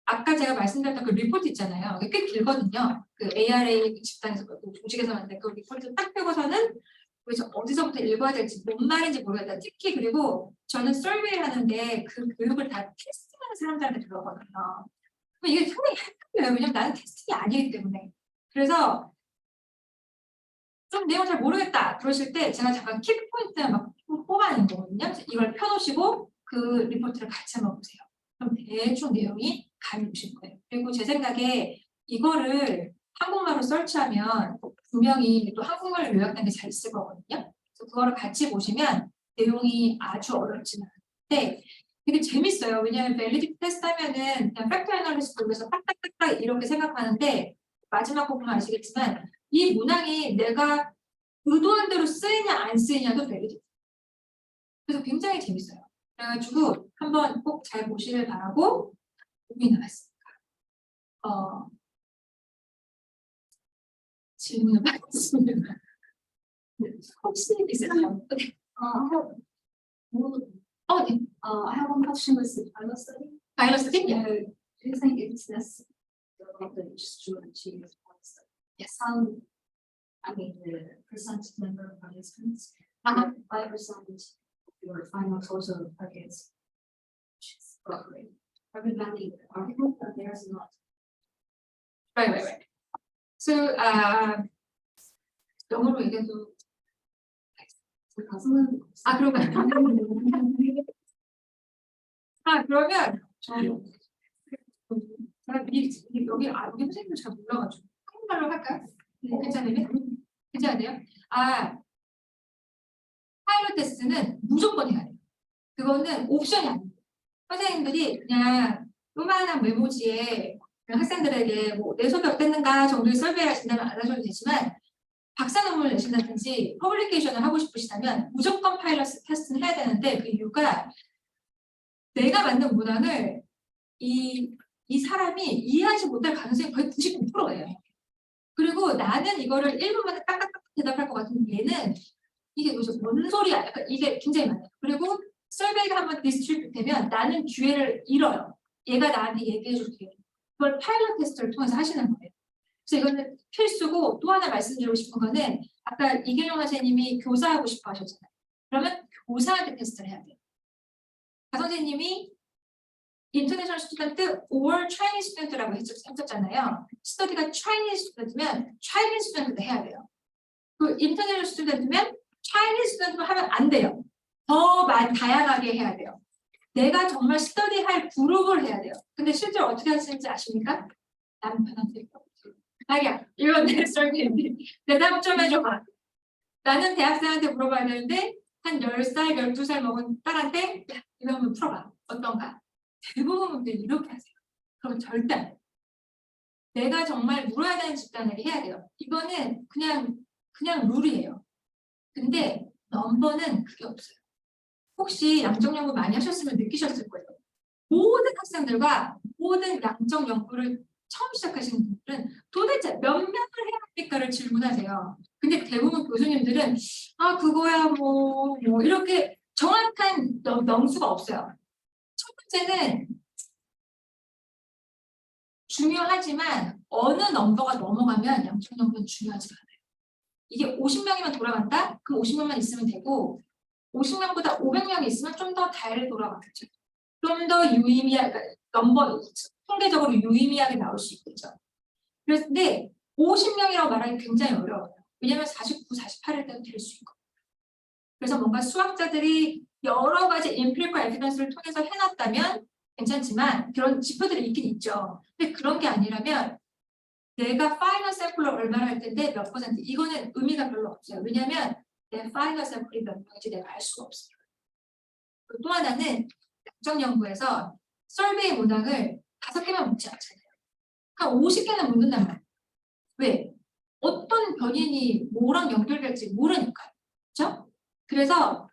아까 제가 말씀드렸던 그 리포트 있잖아요. 꽤 길거든요. 그 ARA 집단에서 그 조직에서 만든 그 리포트 딱 펴고서는 어디서부터 읽어야 될지 뭔 말인지 모르겠다. 특히 그리고 저는 설베이 하는데 그 교육을 다 테스팅하는 사람들한테 들어거든요. 이게 상당히 헷갈려요. 왜냐면 나는 테스팅이 아니기 때문에. 그래서 좀 내용 잘 모르겠다 그러실 때 제가 잠깐 키포인트만 막 뽑아내는 거거든요. 이걸 펴놓으시고 그 리포트를 같이 한번 보세요. 그럼 대충 내용이 감이 오실 거예요. 그리고 제 생각에 이거를 한국말로 설치하면 분명히 또 한국말 요약된 게 잘 있을 거거든요. 그래서 그거를 같이 보시면 내용이 아주 어렵지는 않은데 되게 재밌어요. 왜냐하면 밸리디티 테스트 하면은 그냥 팩트 애널리시스 돌면서 딱딱딱딱 이렇게 생각하는데 마지막 부분 아시겠지만 이 문항이 내가 의도한 대로 쓰이냐 안 쓰이냐도 밸리디티. 그래서 굉장히 재밌어요. 그래가지고 한번 꼭 잘 보시길 바라고 고민이 나왔습니다. 질문을 받았습니다. 혹시 있으세요? 네. 네. I have one question with the pilot study. 바이러스 스틱? Do you think it's necessary to achieve the pilot study? Yes. I mean, the percent number of participants, 5% of your final total targets, which is roughly. Everybody article, but there's not. Right. So, 영어로 얘기해도 가슴은 그런가요? 그러면 제가 여기 선생님들 잘 몰라가지고 한국말로 할까요? 괜찮으세요? 파일럿 테스트는 무조건 해야 돼요. 그거는 옵션이 아니에요. 선생님들이 그냥 요만한 메모지에 학생들에게 내 소개 어땠는가 정도의 설명을 하신다면 안 하셔도 되지만 박사 논문을 내신다든지 퍼블리케이션을 하고 싶으시다면 무조건 파일럿 테스트는 해야 되는데 그 이유가 내가 만든 문항을 이 사람이 이해하지 못할 가능성이 거의 99%예요. 그리고 나는 이거를 1분 만에 딱딱딱 대답할 것 같은데 얘는 이게 도대체 뭔 소리야? 약간 이게 굉장히 많아요. 그리고 설베이가 한번 디스트리뷰트 되면 나는 기회를 잃어요. 얘가 나한테 얘기해줄게. 그걸 파일럿 테스트를 통해서 하시는 거예요. 그래서 이거는 필수고 또 하나 말씀드리고 싶은 거는 아까 이계룡 선생님이 교사하고 싶어 하셨잖아요. 그러면 교사한테 테스트를 해야 돼요. 가 선생님이 International Student or Chinese Student라고 했었잖아요. 스터디가 Chinese Student면 Chinese Student도 해야 돼요. 그 International Student면 Chinese Student도 하면 안 돼요. 더 다양하게 해야 돼요. 내가 정말 스터디할 그룹을 해야 돼요. 근데 실제로 어떻게 하시는지 아십니까? 남편한테 자기야, 이건 내 썰기인데 대답 좀 해줘봐. 나는 대학생한테 물어봐야 되는데 한 10살, 12살 먹은 딸한테 야, 이거 한번 풀어봐. 어떤가? 대부분 분들이 이렇게 하세요. 그럼 절대 안 돼요. 내가 정말 물어야 되는 집단에게 해야 돼요. 이거는 그냥 룰이에요. 근데 넘버는 그게 없어요. 혹시 양적 연구 많이 하셨으면 느끼셨을 거예요. 모든 학생들과 모든 양적 연구를 처음 시작하시는 분들은 도대체 몇 명을 해야 합니까를 질문하세요. 근데 대부분 교수님들은 아 그거야 뭐 이렇게 정확한 명수가 없어요. 첫 번째는 중요하지만 어느 넘버가 넘어가면 양적 연구는 중요하지 않아요. 이게 50명이면 돌아간다? 그럼 50명만 있으면 되고 50명보다 500명이 있으면 좀 더 잘 돌아가겠죠. 좀 더 유의미하게 넘버 통계적으로 유의미하게 나올 수 있겠죠. 그런데 50명이라고 말하기 굉장히 어려워요. 왜냐하면 49, 48일 때도 될 수 있고. 그래서 뭔가 수학자들이 여러 가지 인필과 에비던스를 통해서 해놨다면 괜찮지만 그런 지표들이 있긴 있죠. 근데 그런 게 아니라면 내가 파이널 샘플로 얼마나 할 텐데 몇 퍼센트 이거는 의미가 별로 없어요. 왜냐하면 내 파이널 샘플이 몇 명인지 내가 알 수가 없어요. 또 하나는 양적 연구에서 설베이 문항을 5개만 묻지 않잖아요. 한 50개는 묻는단 말이에요. 왜? 어떤 변인이 뭐랑 연결될지 모르니까요. 그렇죠? 그래서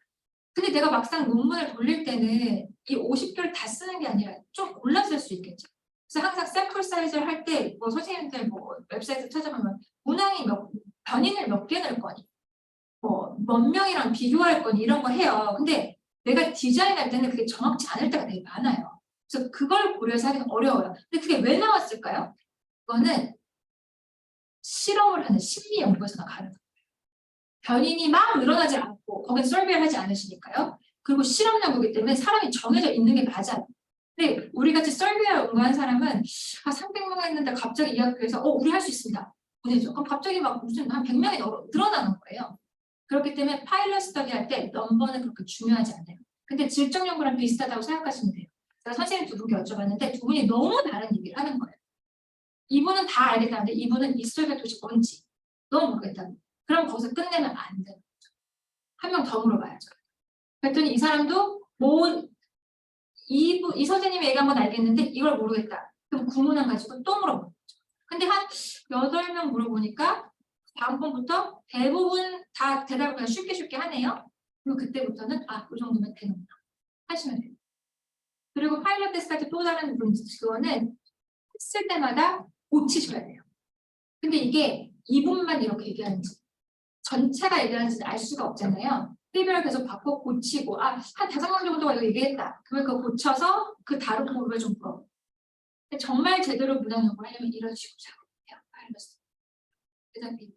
근데 내가 막상 논문을 돌릴 때는 이 50개를 다 쓰는 게 아니라 좀 골라 쓸 수 있겠죠. 그래서 항상 샘플 사이즈를 할 때 뭐 선생님들 뭐 웹사이트 찾아보면 문항이 변인을 몇 개 넣을 거니 뭐 몇 명이랑 비교할 거니 이런 거 해요. 근데 내가 디자인할 때는 그게 정확치 않을 때가 되게 많아요. 그래서 그걸 고려해서 하기는 어려워요. 근데 그게 왜 나왔을까요? 그거는 실험을 하는 심리 연구에서 가는 거예요. 변인이 막 늘어나지 않고 거기는 설비를 하지 않으시니까요. 그리고 실험 연구이기 때문에 사람이 정해져 있는 게 맞아요. 근데 우리 같이 설비에 연구한 사람은 300명 했는데 갑자기 이 학교에서 우리 할 수 있습니다. 보내죠. 그럼 갑자기 막 무슨 한 100명이 늘어나는 거예요. 그렇기 때문에 파일럿 스터디 할 때 넘버는 그렇게 중요하지 않아요. 근데 질적 연구랑 비슷하다고 생각하시면 돼요. 제가 선생님 두 분께 여쭤봤는데 두 분이 너무 다른 얘기를 하는 거예요. 이분은 다 알겠다는데 이분은 이스라엘 도시 뭔지 너무 모르겠다는 거예요. 그럼 거기서 끝내면 안 돼요. 한 명 더 물어봐야죠. 그랬더니 이 사람도 이 선생님이 얘기한 건 알겠는데 이걸 모르겠다. 그럼 구문안 가지고 또 물어보는 거죠. 근데 한 8명 물어보니까 다음번부터 대부분 다 대답을 그냥 쉽게 하네요. 그리고 그때부터는 이 정도면 되는구나 하시면 돼요. 그리고 파일럿 테스트 할 때 또 다른 그거는 했을 때마다 고치셔야 돼요. 근데 이게 2분만 이렇게 얘기하는지 전체가 얘기하는지는 알 수가 없잖아요. 피드백을 계속 받고 고치고 한 5명 정도가 이거 얘기했다. 그걸 그거 고쳐서 그 다른 부분을 좀 물어보고. 정말 제대로 문항 연구를 하려면 이런 식으로 작업해요. 파일럿. 대답이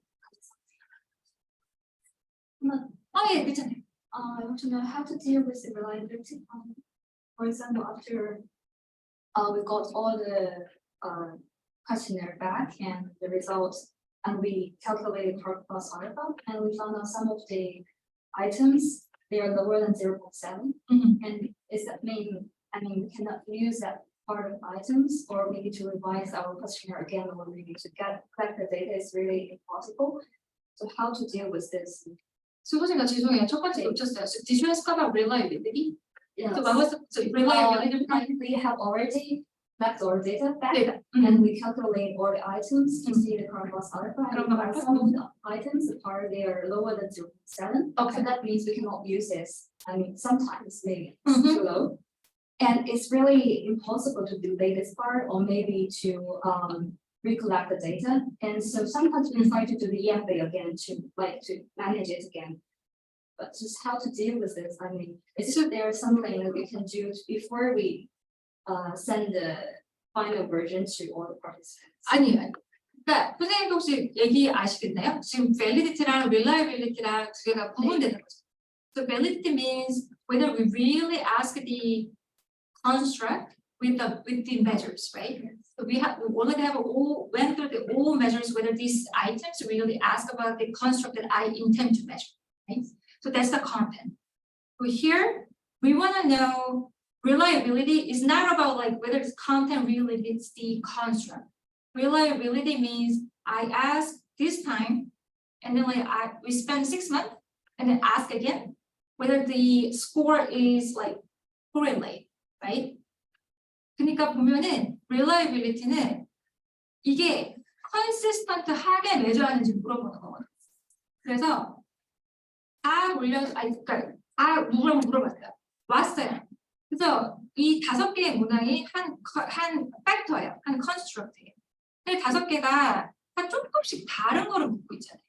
예, 괜찮아요. I want to know how to deal with the reliability problem. For example, after we got all the questionnaire back and the results, and we calculated part plus alpha, and we found out some of the items they are lower than 0.7. And is that mean? I mean, we cannot use that part of items, or we need to revise our questionnaire again, or we need to collect the data is really impossible. So how to deal with this? 수고생 나 죄송해요. 첫 번째 놓쳤어요. Did you ask about reliability? Yes. So what was the reliability? We have already mapped our data back, 네. and we calculate all the items to see the current loss alpha. 그런 And 거 some of 말고. the items are they are lower than 0.7. Okay. So that means we cannot use this. I mean, sometimes maybe Mhm. it's too low. And it's really impossible to delay this part, or maybe to recollect the data. And so sometimes we try to do the EFA again to manage it again. but just how to deal with this. I mean, is there something that we can do before we send the final version to all the participants? 아니에요. 그러니까 선생님도 혹시 얘기 아시겠나요? 지금 validity랑 reliability랑 두 개가 구분되는 거죠. So validity means whether we really ask the construct with the measures, right? So we wanted to have went through all measures whether these items really ask about the construct that I intend to measure, right? So that's the content. So here we want to know reliability is not about like whether this content really fits the construct. Reliability means I ask this time, and then like we spend 6 months, and then ask again whether the score is like correlate, right? 그러니까 보면은 reliability는 이게 consistent하게 매주하는지 물어보는 거거든요. 그래서 다 그러니까 다 물어봤어요. 왔어요. 그래서 이 5개의 문항이 한 팩터예요, 한 컨스트럭트예요. 근데 5개가 다 조금씩 다른 거를 묻고 있잖아요.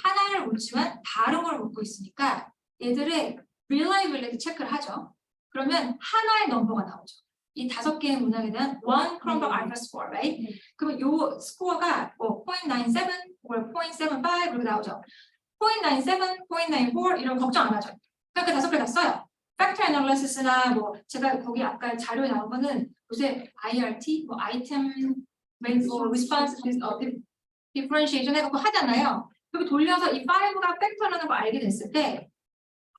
하나를 묻지만 다른 걸 묻고 있으니까 얘들의 reliability 체크를 하죠. 그러면 하나의 넘버가 나오죠. 이 5개의 문항에 대한 one Cronbach alpha score, right? 그러면 요 스코어가 뭐 0.97 or 0.75 이렇게 나오죠. 0.97, 0.94 이런 걱정 안 하죠. 그러니까 그 5개 다 써요. 팩터 애널리시스나 뭐 제가 거기 아까 자료에 나온 거는 요새 IRT, 뭐 아이템 response differentiation 해갖고 하잖아요. 그리고 돌려서 이 5가 팩터라는 걸 알게 됐을 때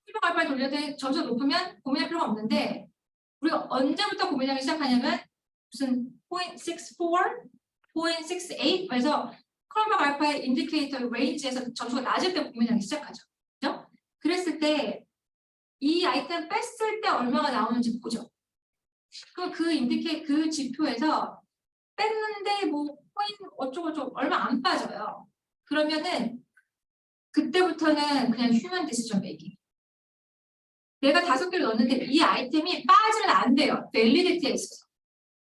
Cronbach 돌려도 점수 높으면 고민할 필요가 없는데 우리가 언제부터 고민하기 시작하냐면 무슨 0.64, 0.68 그래서 Cronbach 알파의 인디케이터 레인지에서 점수가 낮을 때 고민하기 시작하죠. 그죠? 그랬을 때 이 아이템 뺐을 때 얼마가 나오는지 보죠. 그럼 그 지표에서 뺐는데 뭐 포인트 어쩌고저쩌고 얼마 안 빠져요. 그러면은 그때부터는 그냥 휴먼 디시전 메이킹. 내가 5개를 넣었는데 이 아이템이 빠지면 안 돼요. 밸리디티에 있어서.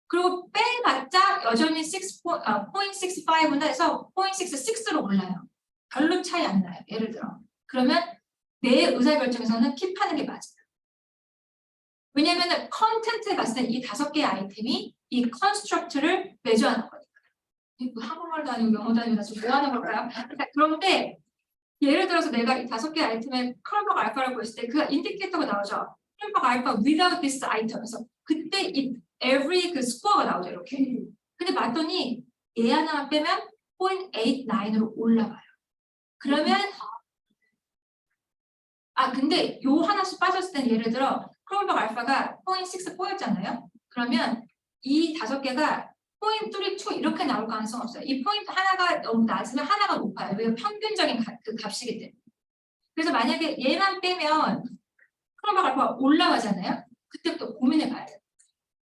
그리고 빼봤자 여전히 0.65나 해서 0.66로 올라요. 별로 차이 안 나요. 예를 들어. 그러면 내 의사결정에서는 킵하는 게 맞아요. 왜냐하면 컨텐츠에 봤을 때 이 5개의 아이템이 이 컨스트럭트를 매주하는 거니까. 한국말도 아니고 영어도 아니고 나 지금 뭐 하는 걸까요? 그런데 예를 들어서 내가 이 5개 아이템의 Cronbach 알파라고 했을 때 그 인디케이터가 나오죠. Cronbach 알파 without this item에서 그때 이 every 그 스코어가 나오죠. 이렇게. 근데 봤더니 얘 하나만 빼면 0.89으로 올라가요. 그러면 근데 요 하나씩 빠졌을 때는 예를 들어 Cronbach 알파가 0.64였잖아요. 그러면 이 5개가 0.32 이렇게 나올 가능성 없어요. 이 포인트 하나가 너무 낮으면 하나가 높아요. 왜냐면 평균적인 그 값이기 때문에. 그래서 만약에 얘만 빼면 Cronbach 알파가 올라가잖아요. 그때부터 고민해 봐야 돼요.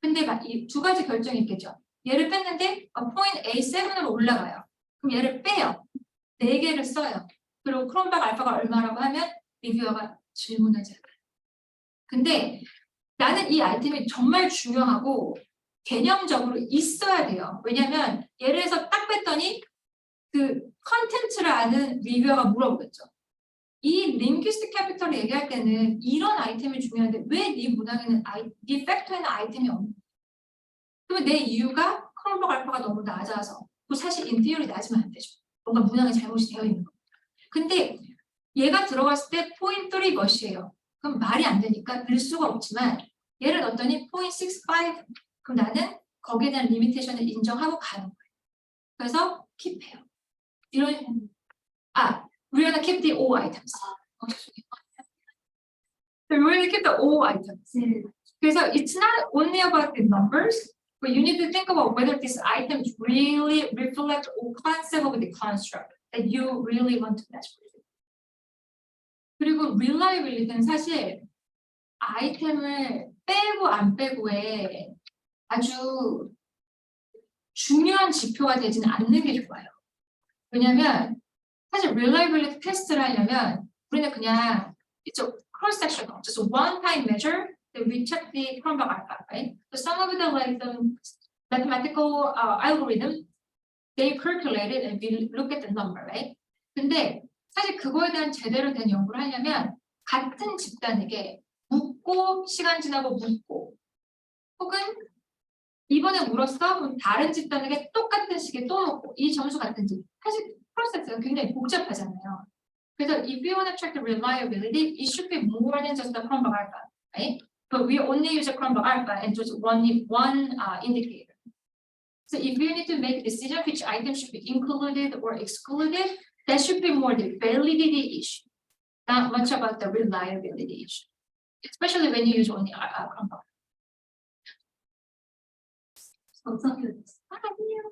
근데 이 2가지 결정이 있겠죠. 얘를 뺐는데 0.87으로 올라가요. 그럼 얘를 빼요. 4개를 써요. 그리고 Cronbach 알파가 얼마라고 하면 리뷰어가 질문하지 않아요. 근데 나는 이 아이템이 정말 중요하고 개념적으로 있어야 돼요. 왜냐하면 예를 들어서 딱 뺐더니 그 컨텐츠를 아는 리뷰어가 물어보겠죠. 이 링귀스틱 캐피털을 얘기할 때는 이런 아이템이 중요한데 왜 네 문항에는 네 팩터에는 아이템이 없는 거야? 그러면 내 이유가 Cronbach 알파가 너무 낮아서 사실 인티어리 낮으면 안 되죠. 뭔가 문항에 잘못이 되어 있는 거예요. 근데 얘가 들어갔을 때 0.3 몇이에요. 그럼 말이 안 되니까 넣을 수가 없지만 얘를 넣었더니 0.65 그럼 나는 거기에 대한 리미테이션을 인정하고 가는 거예요. 그래서 킵해요. 이런 we're gonna keep the all items. We're gonna keep the all items. 그래서 it's not only about the numbers, but you need to think about whether these items really reflect or concept of the construct that you really want to measure. 그리고 reliability는 사실 아이템을 빼고 안 빼고에 아주 중요한 지표가 되지는 않는 게 좋아요. 왜냐하면 사실 reliability 테스트를 하려면 우리는 그냥 이쪽 cross sectional, just one time measure that we check the Cronbach alpha, right? So some of the like the mathematical algorithm, they calculate it and we look at the number, right? 근데 사실 그거에 대한 제대로 된 연구를 하려면 같은 집단에게 묻고 시간 지나고 묻고 혹은 이번에 물었어? 그럼 다른 집단에게 똑같은 시기에 또 묻고 이 점수 같은지 사실 프로세스가 굉장히 복잡하잖아요. 그래서 if you want to check the reliability, it should be more than just the Chromebook Alpha, right? But we only use a Chromebook Alpha and just one indicator. So if you need to make a decision which item should be included or excluded, that should be more the validity issue, not much about the reliability issue, especially when you use only Chromebook. 감사합니다. 아니요.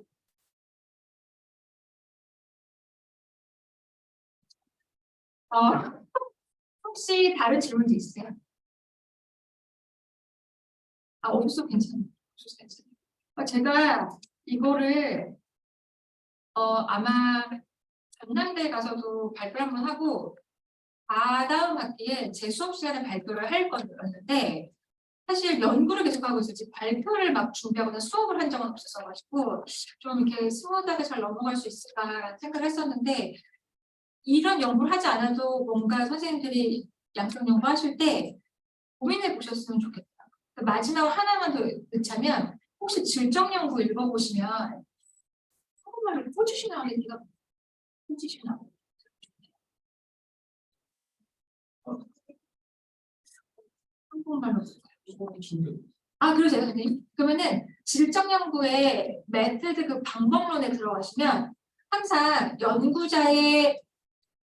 혹시 다른 질문도 있으세요? 없어도 괜찮아요. 없어도 괜찮아요. 제가 이거를 아마 전남대 가서도 발표를 한번 하고 다다음 학기에 제 수업 시간에 발표를 할 거였는데 사실 연구를 계속하고 있었지 발표를 막 준비하거나 수업을 한 적은 없었어가지고 좀 이렇게 스무드하게 잘 넘어갈 수 있을까라는 생각을 했었는데 이런 연구를 하지 않아도 뭔가 선생님들이 양쪽 연구 하실 때 고민해 보셨으면 좋겠다. 마지막으로 하나만 더 넣자면 혹시 질적 연구 읽어보시면 한국말로 포지셔널리티가 포지셔널 한국말로 그러세요, 선생님? 그러면은 질적 연구의 메थ드 그 방법론에 들어가시면 항상 연구자의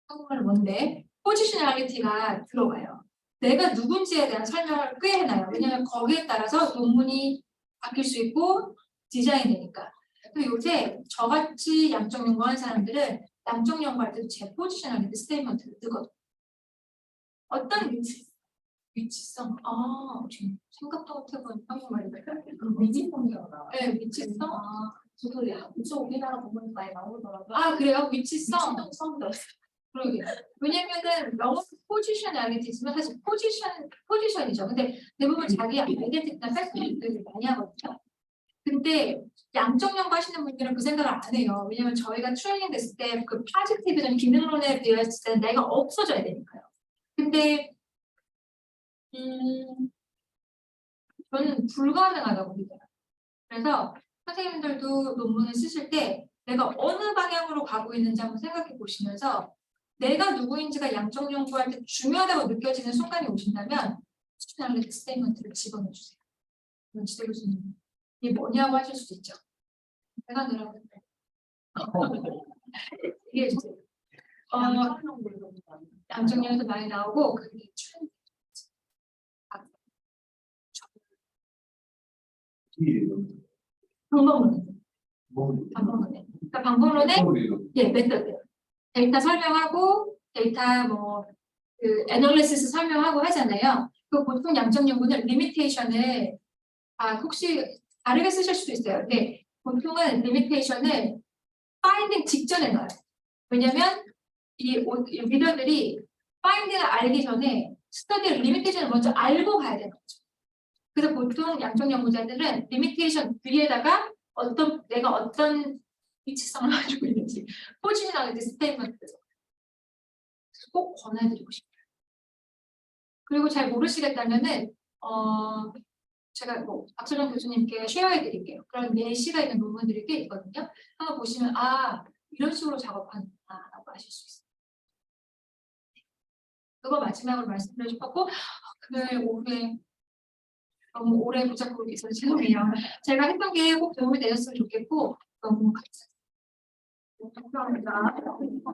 한국말은 뭔데? 포지셔널리티가 들어가요. 내가 누군지에 대한 설명을 꽤 해놔요. 왜냐하면 거기에 따라서 논문이 바뀔 수 있고 디자인되니까. 또 요새 저같이 양적 연구하는 사람들은 양적 연구할 때도 제 포지셔널리티 스테이트먼트를 쓰거든요. 어떤 위치성? 지금 생각도 못해본 한국말이다. 위치성이요. 네, 위치성. 저도 우리나라 보면 많이 나오더라고요. 그래요? 위치성. 처음 들었어요. 그러게. 왜냐면은 영어 포지셔널리티지만 사실 포지션이죠. 근데 대부분 자기 아이덴티티나 팩트들이 많이 하거든요. 근데 양적 연구 하시는 분들은 그 생각을 안 해요. 왜냐면 저희가 트레이닝 됐을 때 그 파지티브적인 기능론에 비했을 때 내가 없어져야 되니까요. 근데 저는 불가능하다고 믿어요. 그래서 선생님들도 논문을 쓰실 때 내가 어느 방향으로 가고 있는지 한번 생각해 보시면서 내가 누구인지가 양적 연구할 때 중요하다고 느껴지는 순간이 오신다면 포지셔널리티 스테이트먼트를 집어넣어주세요. 그럼 지대 교수님 이게 뭐냐고 하실 수도 있죠. 내가 늘어났는데 이게 이제 양적 연구도 많이 나오고 그게 방법론에 그러니까 방법론에 메서드 데이터 설명하고 데이터 그 애널리시스 설명하고 하잖아요. 그 보통 양적 연구는 리미테이션을 혹시 다르게 쓰실 수도 있어요. 근데 보통은 리미테이션을 파인딩 직전에 넣어요. 왜냐면 이 리더들이 파인딩을 알기 전에 스터디의 리미테이션을 먼저 알고 가야 되는 거죠. 그래서 보통 양적 연구자들은 리미테이션 뒤에다가 내가 어떤 위치성을 가지고 있는지 포지셔널리티 스테이트먼트 꼭 권해드리고 싶어요. 그리고 잘 모르시겠다면은 제가 박소정 교수님께 쉐어해드릴게요. 그런 예시가 있는 논문들이 꽤 있거든요. 한번 보시면 이런 식으로 작업하는구나라고 아실 수 있어요. 그거 마지막으로 말씀드리고 싶었고 금요일 오후에 너무 오래 붙잡고 있어서 죄송해요. 제가 했던 게 꼭 도움이 되셨으면 좋겠고 너무 감사합니다.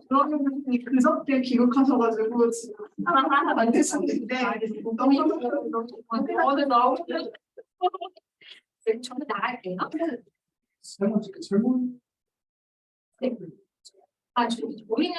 그러면 그저께 귀국하셔가지고 지금 하나 만드셨는데 너무 오늘 나오고 저는 나갈게요. 설문 우리는